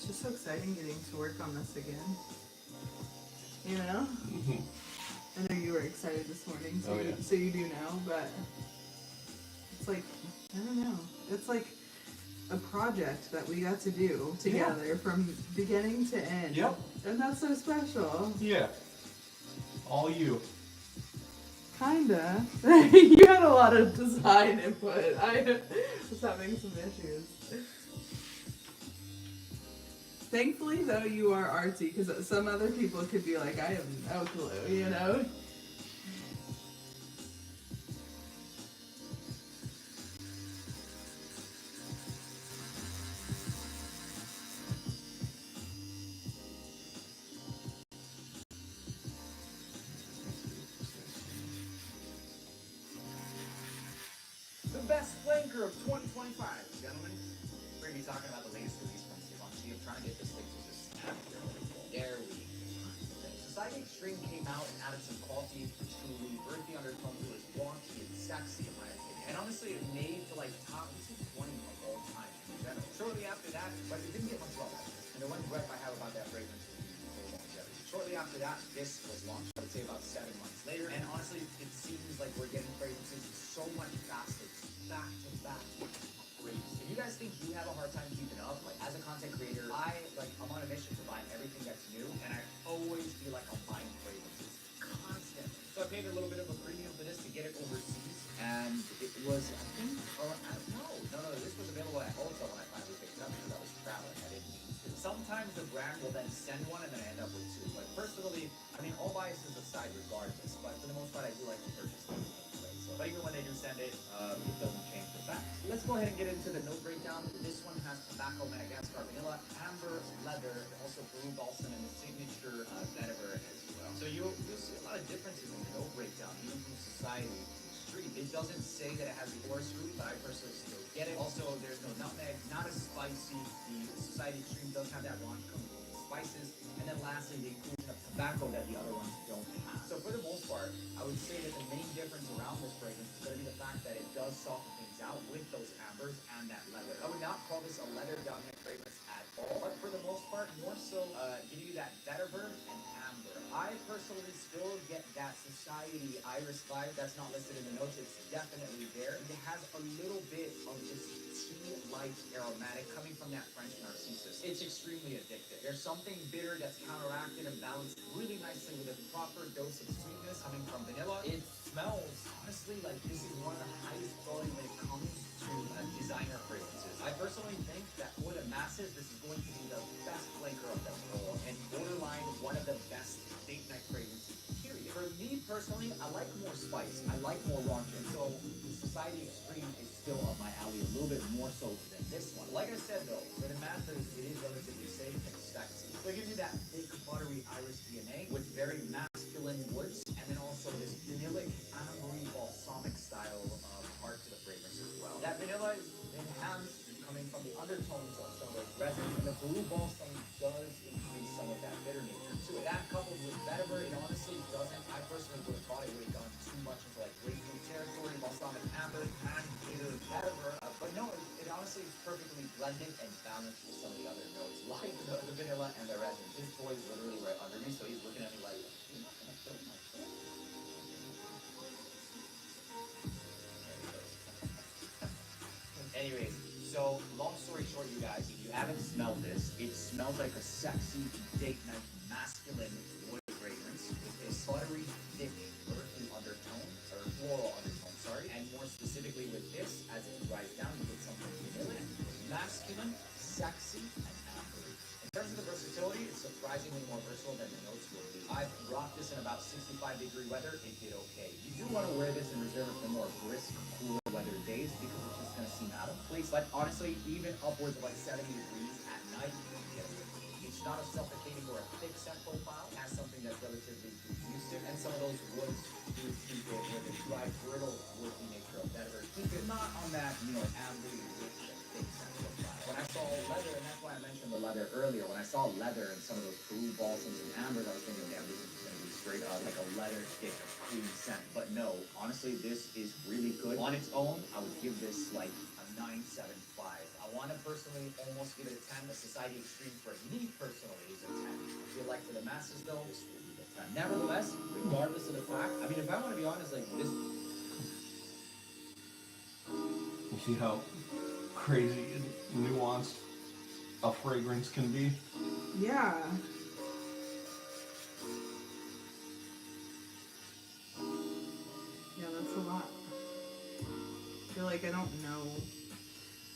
It's just so exciting getting to work on this again. You know? Mm-hmm. I know you were excited this morning, so, Oh, yeah. so you do now, but it's like, I don't know. It's like a project that we got to do together from beginning to end. Yep. And that's so special. Yeah. All you. Kinda. You had a lot of design input. I was having some issues. Thankfully, though, you are artsy, because some other people could be like, I have no clue, you know? The best flanker of 2025, gentlemen. We're going to be talking about the latest release from Telepathy. I'm trying to get this thing to just snap here. There we go. Society Extreme came out and added some coffee, patchouli, earthy undertones. It was wonky and sexy in my opinion. And honestly, it made to like top 20 of all time in general. Shortly after that, but it didn't get much love after this. And the one gripe I have about that fragrance is the longevity. Shortly after that, this was launched, I would say about 7 months later. And honestly, it seems like we're getting fragrances so much faster, back to back. Crazy. If you guys think you have a hard time keeping up, like as a content creator, I'm on a mission to buy everything that's new, and I always feel like I'm buying fragrances constantly. So I paid a little bit of a premium for this to get it overseas, and it was, I think, no, this was available at Ulta when I finally picked it up because I was traveling. I didn't need to. Sometimes the brand will then send one, and then I end up with two. But personally, I mean, all biases aside, regardless. But for the most part, I do like to purchase things. But even when they do send it, it doesn't change the fact. Let's go ahead and get into the note breakdown. This one has tobacco, Madagascar vanilla, amber, leather, also Peru balsam, and the signature vetiver as well. So you'll see a lot of differences in the note breakdown, even from Society Extreme. It doesn't say that it has the forest fruit, but I personally still get it. Also, there's no nutmeg, not as spicy. The Society Extreme does have that ron coming with spices. And then lastly, the inclusion of tobacco that the other ones don't have. So for the most part, I would say that the main difference around this fragrance is going to be the fact that it does soften things out with those ambers and that leather. I would not call this a leather dominant fragrance at all, but for the most part, more so giving you that vetiver and amber. I personally still get that Society Iris vibe that's not listed in the notes. It's definitely there. It has a little bit of this tea-like aromatic coming from that French Narcissus. It's extremely addictive. There's something bitter that's counteracted and balanced really nicely with a proper dose of sweetness coming from vanilla. It smells, honestly, like this is one of the highest quality when it comes to designer fragrances. I personally think that for the masses, this is going to be the best flanker of them all, and borderline one of the best date night fragrances, period. For me personally, I like more spice. I like more raunch, and so the Society Extreme is still up my alley a little bit more so than this one. Like I said though, for the masses, it is relatively safe and sexy. So it gives you that thick, buttery iris DNA with very masculine woods, and then also this vanillic, ambery, balsamic style of art to the fragrance as well. That vanilla is enhanced coming from the undertones of some of those resins, and the Peru balsam does increase some of that bitter nature to it. That coupled with vetiver, it honestly doesn't. I personally would have thought it would have gone too much into like grapefruit territory, balsamic amber, and bitter vetiver, but no, it honestly is perfectly blended and balanced with some of the other notes, like the vanilla and the resin. This boy is literally right under me, so he's looking at me like, "You're not gonna kill my phone." Anyways, so long story short, you guys, if you haven't smelled this, it smells like a sexy date night masculine wood fragrance with this buttery, thick, earthy undertone, or floral undertone, sorry. And more specifically with this, as it dries down, you get something vanilla, masculine, sexy, and ambery. In terms of the versatility, it's surprisingly more versatile than the notes will be. I've rocked this in about 65-degree weather. It did okay. You do want to wear this and reserve it for more brisk, cooler weather days because it's just going to seem out of place. But honestly, even upwards of like 70 degrees at night, you can get away with it. It's not a suffocating or a thick scent profile. It has something that's relatively diffusive, and some of those woods do keep it with a dry, brittle, woody nature of vetiver. Keep it not on that, ambery, rich, and thick scent profile. When I saw leather, and that's why I mentioned the leather earlier, when I saw leather and some of those Peru balsams and ambers, I was thinking, damn, this is going to be straight up like a leather thick, clean scent. But no, honestly, this is really good. On its own, I would give this like a 9.75. I want to personally almost give it a 10. The Society Extreme for me personally is a 10. I feel like for the masses though, this will be the 10. Nevertheless, regardless of the fact, I mean, if I want to be honest, like this. You see how crazy and nuanced a fragrance can be? Yeah. Yeah, that's a lot. I feel like I don't know.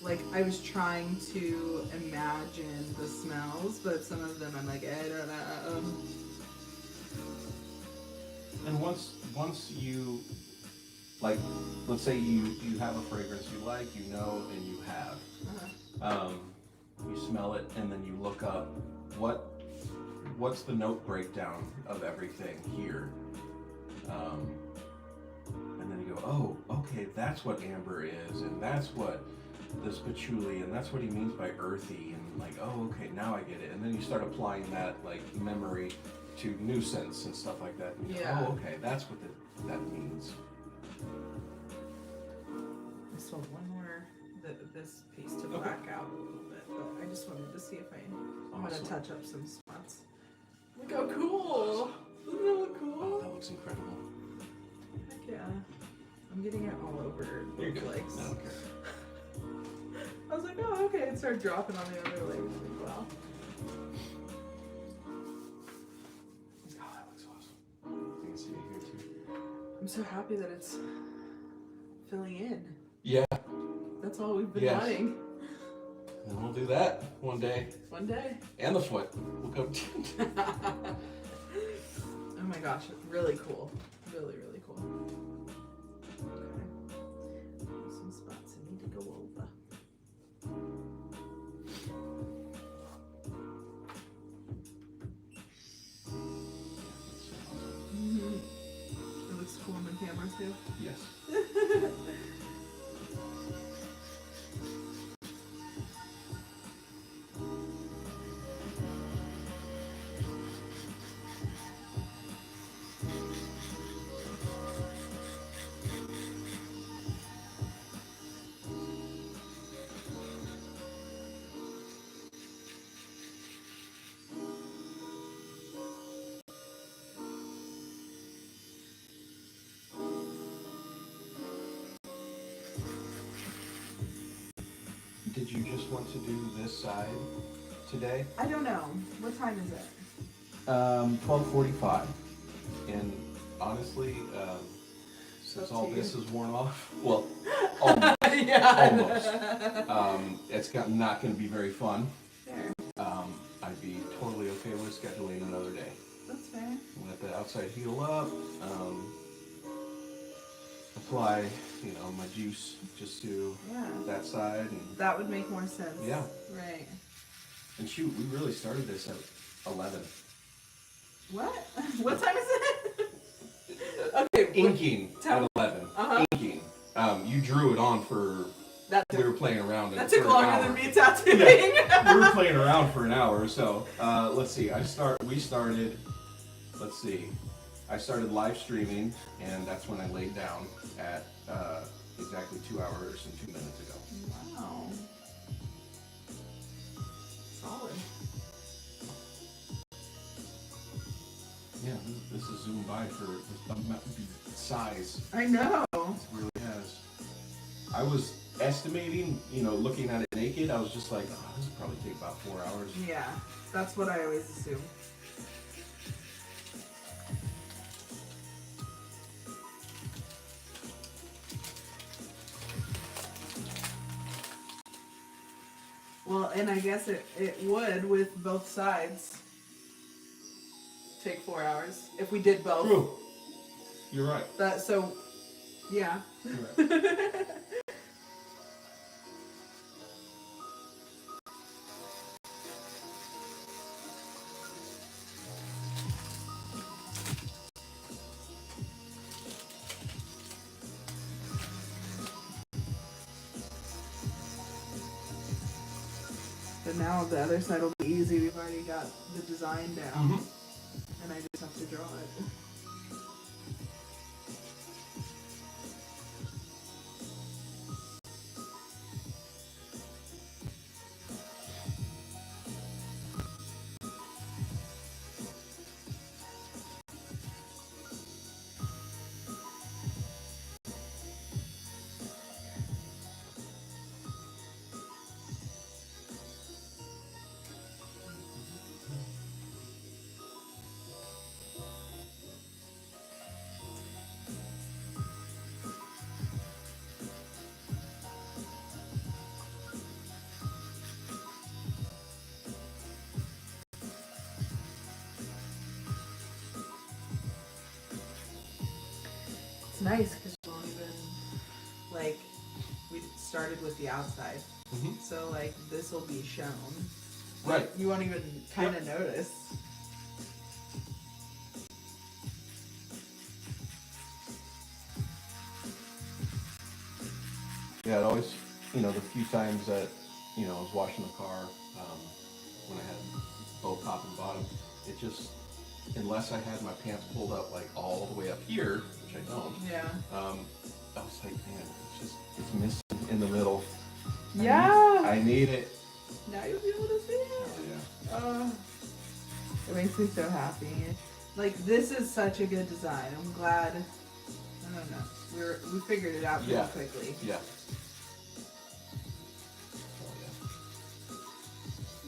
Like, I was trying to imagine the smells, but some of them I'm like, I don't know. And once you, like, let's say you have a fragrance you like, you know, and you have. You smell it, and then you look up what's the note breakdown of everything here. And then you go, oh, okay, that's what amber is, and that's what this patchouli, and that's what he means by earthy, and like, oh, okay, now I get it. And then you start applying that like memory to nuisance and stuff like that. And you go, Yeah. oh, okay, that's what that means. So one more, this piece to black out a little bit, but I just wanted to see if I'm gonna touch up some spots. Look how cool! Doesn't that look cool? Oh, that looks incredible. Heck yeah. I'm getting it all over both legs. I don't care. I was like, oh, okay, and start dropping on the other leg as well. Oh, that looks awesome. You can see it here too. I'm so happy that it's filling in. Yeah. That's all we've been Yes. wanting. And we'll do that one day. One day. And the foot. We'll go. Oh my gosh, really cool. Really, really cool. Okay. Some spots I need to go over. It looks cool on the camera too. Yes. Did you just want to do this side today? I don't know. What time is it? 12:45. And honestly, since all this is worn off, well, almost. Almost. It's not going to be very fun. Fair. I'd be totally okay with scheduling another day. That's fair. Let the outside heal up. Apply, my juice just to that side. And That would make more sense. Yeah. Right. And shoot, we really started this at 11. What? What time is it? Okay. Inking at 11. Inking. You drew it on for. We were playing around. That took longer than me tattooing. Yeah. We were playing around for an hour. So let's see. We started. Let's see. I started live streaming, and that's when I laid down at exactly 2 hours and 2 minutes ago. Wow. Solid. Yeah, this is zoomed by for the size. I know. It really has. I was estimating, looking at it naked, I was just like, oh, this will probably take about 4 hours. Yeah, that's what I always assume. Well, and I guess it would with both sides take 4 hours if we did both. True. You're right. Yeah. You're right. But now the other side will be easy. We've already got the design down. And I just have to draw it. nice because we won't even, like, we started with the outside. Mhm. So, like, this will be shown. Right. You won't even kind of notice. Yeah, it always, the few times that, I was washing the car, when I had both top and bottom, it just, unless I had my pants pulled up like all the way up here, which I don't, Yeah. I was like, man, it's missing in the middle. Yeah. I need it. Now you'll be able to see it. Oh, yeah. It makes me so happy. Like, this is such a good design. I'm glad. I don't know. We figured it out pretty quickly. Yeah.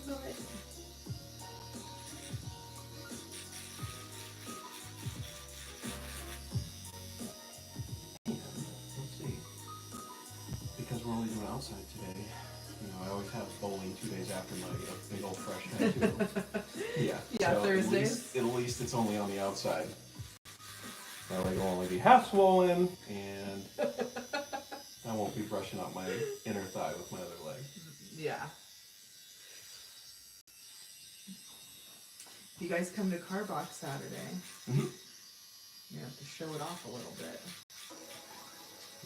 Love it. Let's see. Because we're only doing outside today, I always have bowling 2 days after my big old fresh tattoo. Yeah. Yeah, so Thursdays. At least it's only on the outside. My leg will only be half swollen, and I won't be brushing up my inner thigh with my other leg. Yeah. You guys come to Carbox Saturday. Mm-hmm. You have to show it off a little bit.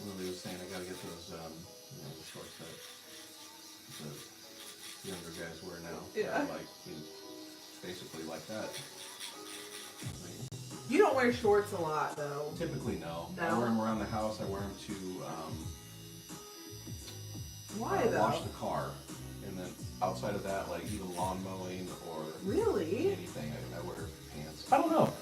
Lily was saying I gotta get those, the shorts that the younger guys wear now. Yeah. Like, basically like that. You don't wear shorts a lot, though. Typically, no. No? I wear them around the house. I wear them to Why, though? wash the car. And then outside of that, like even lawn mowing or Really? anything, I wear pants. I don't know.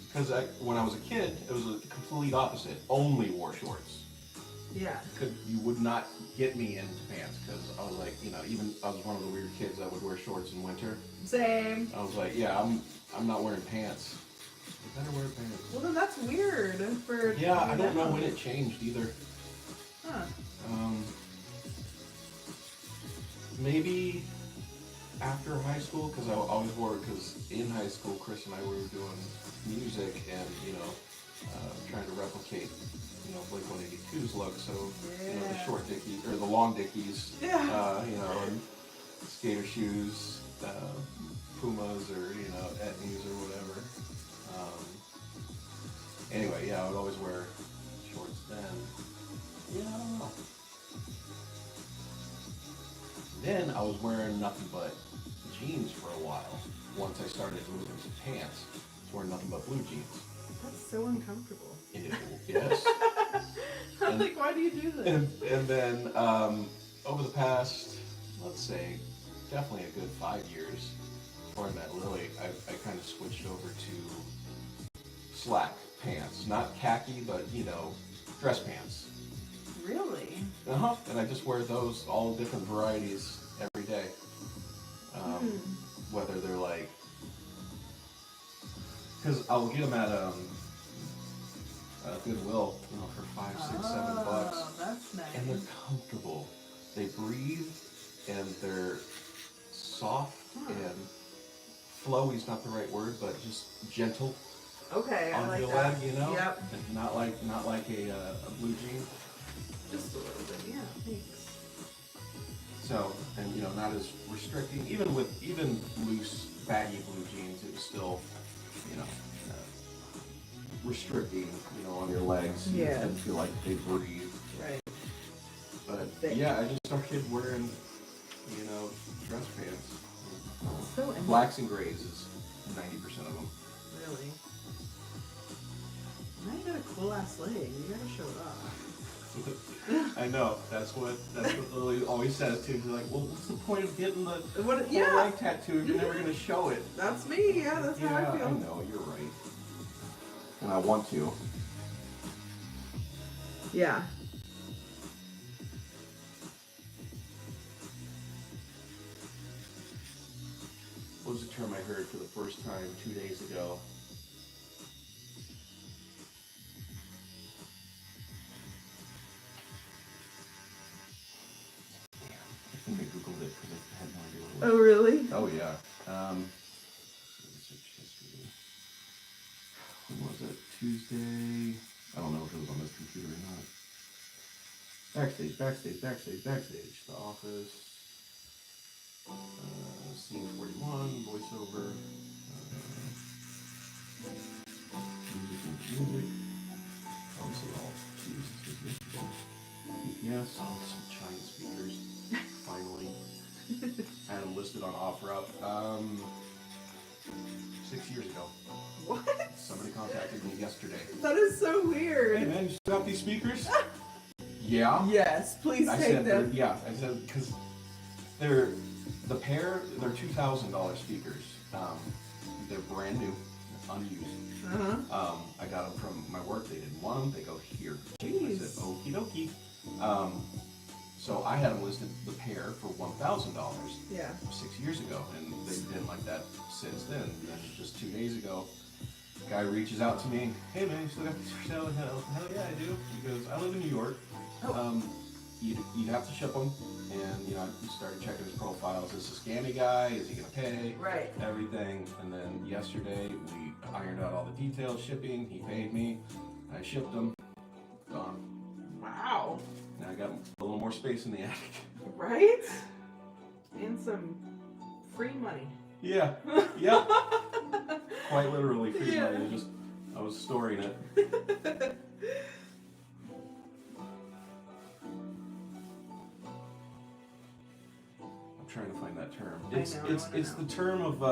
Because when I was a kid, it was a complete opposite. Only wore shorts. Yeah. You would not get me into pants because I was like, even I was one of the weird kids that would wear shorts in winter. Same. I was like, yeah, I'm not wearing pants. You better wear pants. Well, then that's weird for. Yeah, I don't know when it changed either. Huh. Maybe after high school, because I always wore it. Because in high school, Chris and I were doing music and trying to replicate Blink 182's look. So the short dickies or the long dickies. Yeah. And skater shoes, Pumas or Etnies or whatever. Anyway, I would always wear shorts then. Yeah, I don't know. Then I was wearing nothing but jeans for a while. Once I started moving to pants, I was wearing nothing but blue jeans. That's so uncomfortable. Yes. I'm like, why do you do this? And then over the past, let's say, definitely a good 5 years before I met Lily, I kind of switched over to slack pants. Not khaki, but, dress pants. Really? Uh-huh. And I just wear those, all different varieties, every day. Whether they're like... Because I'll get them at Goodwill, for $5, $6, $7. Oh, that's nice. And they're comfortable. They breathe, and they're soft and flowy's not the right word, but just gentle. Okay, on I like your that. leg, Yep. And not like a blue jean. Just a little bit, yeah, thanks. So, and not as restricting. Even loose, baggy blue jeans, it was still, restricting, on your legs. You Yeah. didn't feel like they breathe. Right. But yeah, I just started wearing, dress pants. So Blacks and grays is 90% of them. Really? Now you got a cool ass leg. You gotta show it off. I know. That's what Lily always says too. She's like, well, what's the point of getting the leg tattoo if you're never gonna show it? That's me. Yeah, that's how I feel. I know. You're right. And I want to. Yeah. What was the term I heard for the first time 2 days ago? I think I googled it because I had no idea what it was. Oh, really? Oh, yeah. Research history. When was it? Tuesday. Wednesday. I don't know if it was on this computer or not. Backstage. The Office. Scene 41. Voiceover. Music. Obviously all used. Yes. Oh, some giant speakers. Finally. I had them listed on OfferUp 6 years ago. What? Somebody contacted me yesterday. That is so weird. Hey man, you still got these speakers? Yeah. Yes, please take them. I said because they're $2,000 speakers. They're brand new, unused. Uh-huh. I got them from my work. They didn't want them. They go here. Jeez. I said okie dokie. So I had them listed the pair for $1,000. Yeah. 6 years ago, and they've been like that since then. And then just 2 days ago, guy reaches out to me. Hey man, you still got these for sale? Hell yeah, I do. He goes, I live in New York. You'd have to ship them, and you know, I started checking his profile. Is this a scammy guy? Is he gonna pay? Right. Everything. And then yesterday we ironed out all the details. Shipping. He paid me. I shipped them. Gone. Wow. Now I got a little more space in the attic. Right? And some free money. Yeah. Yep. Quite literally free money. I was storing it. I'm trying to find that term. It's the term of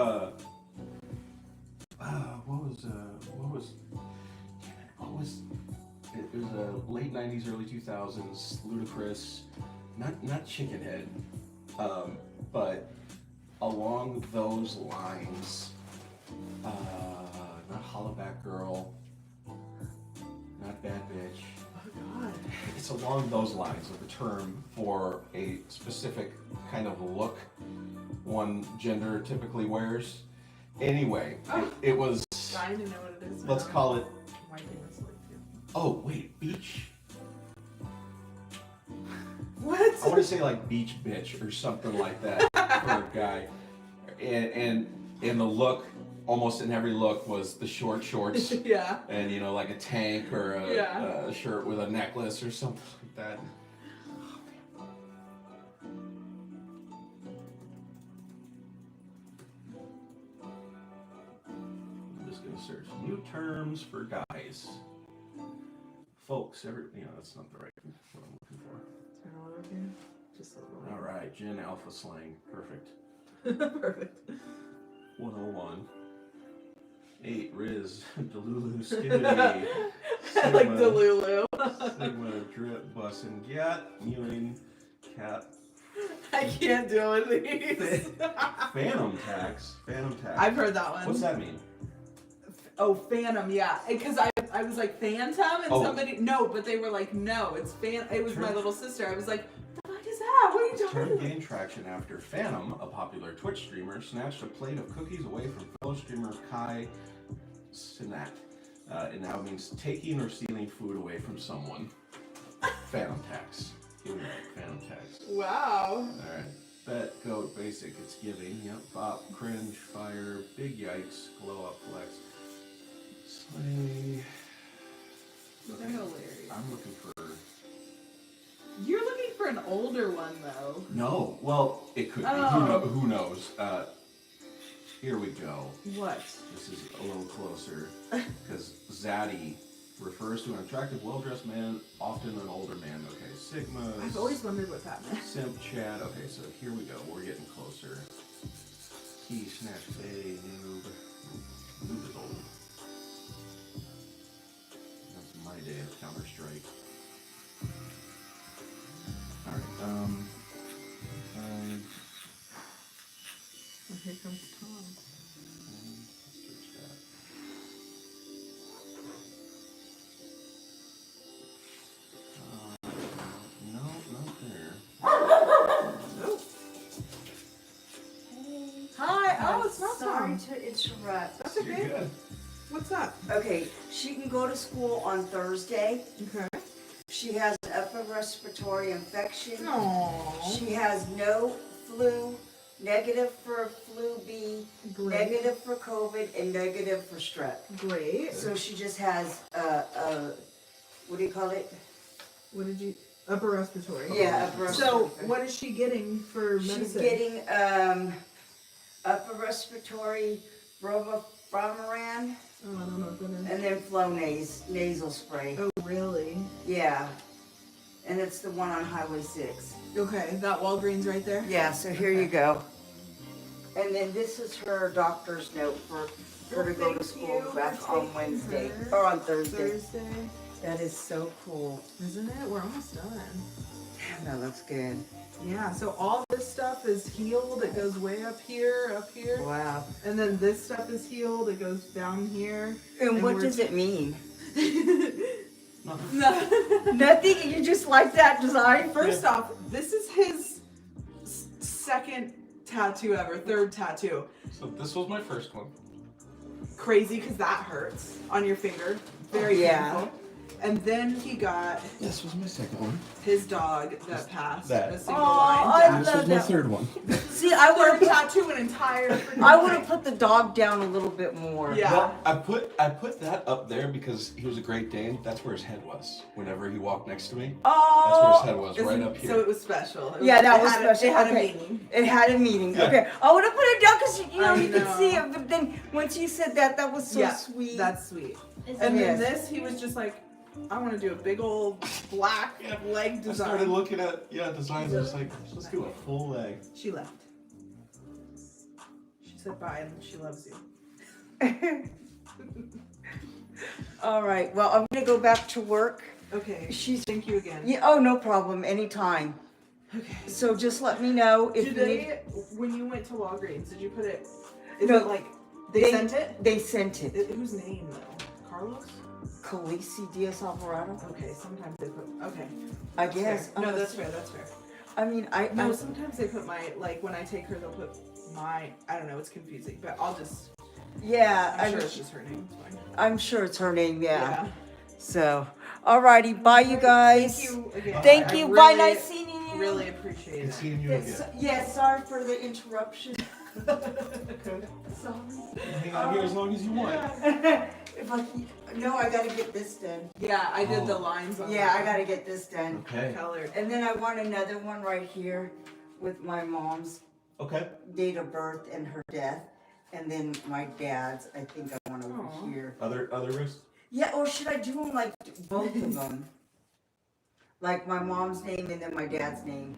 it was a late 90s, early 2000s, ludicrous, not chickenhead, but along those lines, not hollaback girl, not bad bitch. Oh God. It's along those lines of the term for a specific kind of look one gender typically wears. Anyway, it was. I need to know what it is. Let's call it. My goodness, like you. Oh wait, beach. What? I want to say like beach bitch or something like that for a guy, and the look, almost in every look was the short shorts. Yeah. And you know, like a tank or a shirt with a necklace or something like that. I'm just gonna search new terms for guys. Folks, that's not the right what I'm looking for. Just a little. All right, Gen Alpha slang, perfect. Perfect. 101. 8 Riz, Delulu, Skibbity. I like Delulu. Sigma, Drip, Bus and Gat, Mewing, Cat. I can't deal with these. Phantom tax. I've heard that one. What's that mean? Oh, Phantom, yeah. Because I was like, Phantom? And somebody, no, but they were like, no, it's it was my little sister. I was like, what the fuck is that? What are you talking about? Term gained traction after Phantom, a popular Twitch streamer, snatched a plate of cookies away from fellow streamer Kai Sinat. It now means taking or stealing food away from someone. Phantom tax. Give me that, Phantom tax. Wow. Alright. Bet, goat, basic, it's giving. Yep. Bop, cringe, fire, big yikes, glow up, flex. Slay. They're hilarious. I'm looking for. You're looking for an older one, though. No. Well, it could be. Who knows? Here we go. What? This is a little closer. Because Zaddy refers to an attractive, well-dressed man, often an older man. Okay, Sigma. I've always wondered what that meant. Simp Chad. Okay, so here we go. We're getting closer. Key, Snatch, Bay, Noob. Noob is old. That's my day of Counter-Strike. Alright, Here comes Tom. Search that. No, not there. Nope. Hi. Oh, it's not Sorry Tom. to interrupt. That's okay. You're good. What's up? Okay, she can go to school on Thursday. Okay. She has an upper respiratory infection. Aww. She has no flu negative for flu B, Great. negative for COVID, and negative for strep. Great. So she just has what do you call it? What did you? Upper respiratory. Yeah, upper respiratory. So what is she getting for medicine? She's getting upper respiratory, Bromarain, Oh, I don't know what that is. and then Flonase nasal spray. Oh, really? Yeah, and it's the one on Highway 6. Okay, that Walgreens right there? Yeah, so here you go. And then this is her doctor's note for her to go to school back on Wednesday, or on Thursday. That is so cool. Isn't it? We're almost done. Damn, that looks good. Yeah, so all this stuff is healed. It goes way up here. Wow. And then this stuff is healed. It goes down here. And what does it mean? Nothing. Nothing? You just like that design? First off, this is his second tattoo ever, third tattoo. So this was my first one. Crazy, because that hurts on your finger. Very painful. And then he got This was my second one. his dog that passed That. a single I line. This was my third one. See, I would Third tattoo an entire freaking I would have thing. put the dog down a little bit more. Yeah. Well, I put that up there because he was a Great Dane. That's where his head was. Whenever he walked next to me, that's where his head was, right up here. So it was special. Yeah, that was It special. had a Okay. meaning. It had a meaning. Yeah. Okay. I would have put it down because you know I you could know. see it, but then once you said that, that was so Yeah, sweet. That's sweet. Is And Yes. then this, he was just like, I want to do a big old black leg I design. started looking at designs. I was like, let's do a full leg. She left. She said bye and she loves you. All right. Well, I'm gonna go back to work. Okay. She's. Thank you again. Yeah. Oh, no problem. Anytime. Okay. So just let me know if Did you need. they, when you went to Walgreens, did you put it? Is No, it like they sent it? They sent it. Whose name though? Carlos? Khaleesi Diaz Alvarado. Okay. Sometimes they put. Okay. I That's guess. fair. No, that's fair. That's fair. I mean, No, sometimes they put my when I take her, they'll put my. I don't know. It's confusing, but I'll just. Yeah. I'm sure it's just her name. It's fine. I'm sure it's her name. Yeah. Yeah. So, alrighty. Bye, you guys. Thank you again. Thank I you. really, Bye. Nice seeing you. Really appreciate Good it. seeing you Yes, again. yeah, sorry for the interruption. Okay. Sorry. Hang on here as long as you want. If I, no, I gotta get this done. Yeah, I did the lines on Yeah, that. I gotta get this done. Okay. Colored. And then I want another one right here with my mom's Okay. date of birth and her death. And then my dad's, I think I want over Aw. here. Other wrist. Yeah, or should I do them like both of them? Like my mom's name and then my dad's name.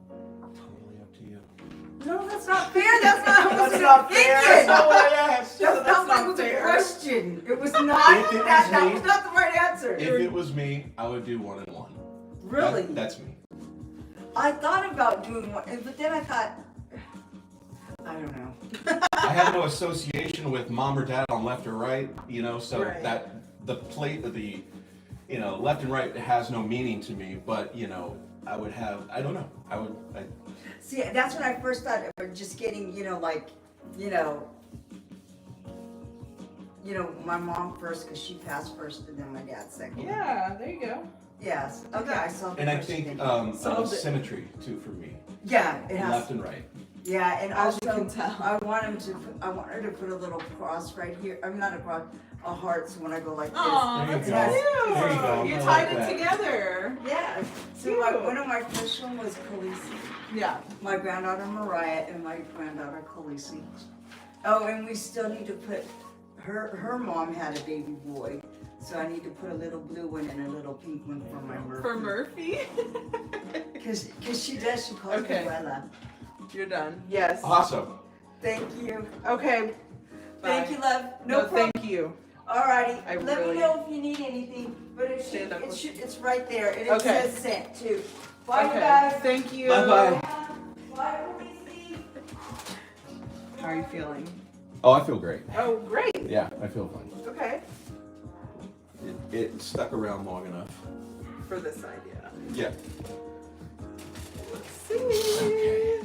Totally up to you. No, that's not fair. That's not what I was That's not fair. thinking. That's not what I asked. That's not what was the fair. question. It was not. If it was that me- was not the right answer. If it was me, I would do 1 and 1. Really? That's me. I thought about doing one, but then I thought, I don't know. I have no association with mom or dad on left or right, so Right. that the plate of the, left and right has no meaning to me, but, I would have, I don't know, I See, that's when I first thought of just getting, my mom first because she passed first and then my dad second. Yeah, there you go. Yes. Okay, I saw the and I first think thing. Solved it. symmetry too for me, Yeah, it has. left and right. Yeah, and As you also can tell. I want her to put a little cross right here. I'm not a cross, a heart. So when I go like this, Aw, There you that's go. cute. There you go. You I tied like it that. together. yeah. So Cute. one of my first one was Khaleesi. Yeah. My granddaughter Mariah and my granddaughter Khaleesi. Oh, and we still need to put her mom had a baby boy, so I need to put a little blue one and a little pink one for my Murphy. For Murphy. Cause she does. She calls Okay. me Bella. You're done. Yes. Awesome. Thank you. Okay. Thank Bye. you, love. No problem. Thank you. Alrighty. I Let really- me know if you need anything. But Stand up. it's right there, and it Okay. says sent too. Bye, you Okay. guys. Thank you. Bye-bye. Bye, Khaleesi. How are you feeling? Oh, I feel great. Oh, great. Yeah, I feel fine. Okay. It stuck around long enough. For this idea. Yeah. Let's see.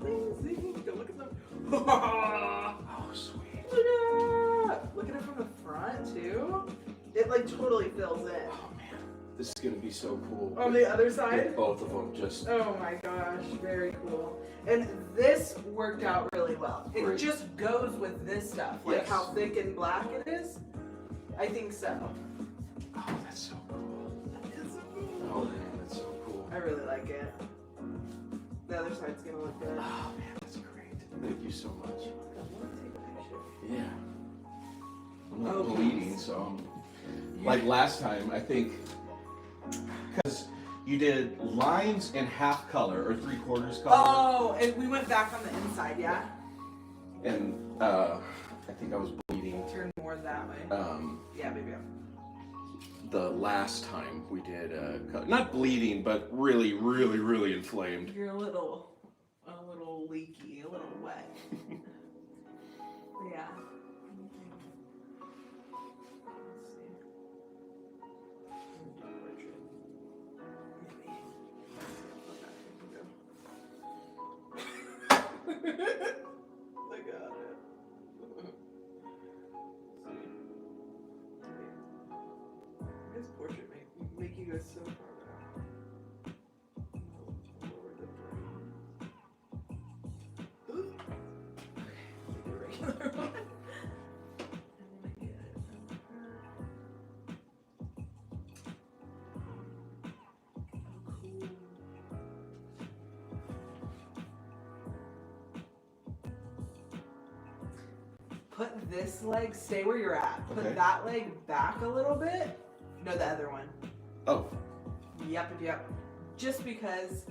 Amazing. Go look at them. Oh, sweet. Look at it from the front too. It like totally fills in. Oh man. This is gonna be so cool. On the other Get side? both of them just. Oh my gosh, very cool. And this worked out really well. It Great. just goes with this stuff, like Yes. how thick and black it is. I think so. Oh, that's so cool. Oh man, that's so cool. I really like it. The other side's gonna look good. Oh man, that's great. Thank you so much. Yeah. I'm not Okay. bleeding, so like last time, I think, because you did lines in half color or 3/4 color. Oh, and we went back on the inside, yeah? And I think I was bleeding. Turn more that way. Yeah, maybe. The last time we did not bleeding, but really, really, really inflamed. You're a little leaky, a little wet. Yeah. I got it. This portrait make you go so far back. Lower the brain. Okay, the regular one. Put this leg, stay where you're at. Put Okay. that leg back a little bit. No, the other one. Oh. Yep. Just because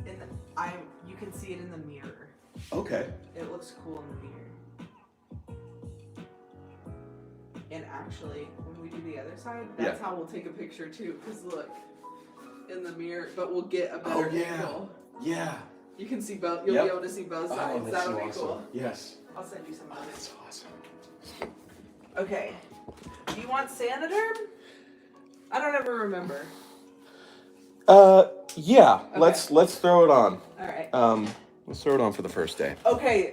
you can see it in the mirror. Okay. It looks cool in the mirror. And actually, when we do the other side, that's how we'll take a picture too. Cause look, in the mirror, but we'll get a better angle. Yeah. You can see both. You'll be able to see both sides. Oh, that's That'll so be awesome. cool. Yes. I'll send you some of Oh, those. that's awesome. Okay. Do you want Sanoderm? I don't ever remember. Yeah. Okay. Let's throw it on. All right. Let's throw it on for the first day. Okay,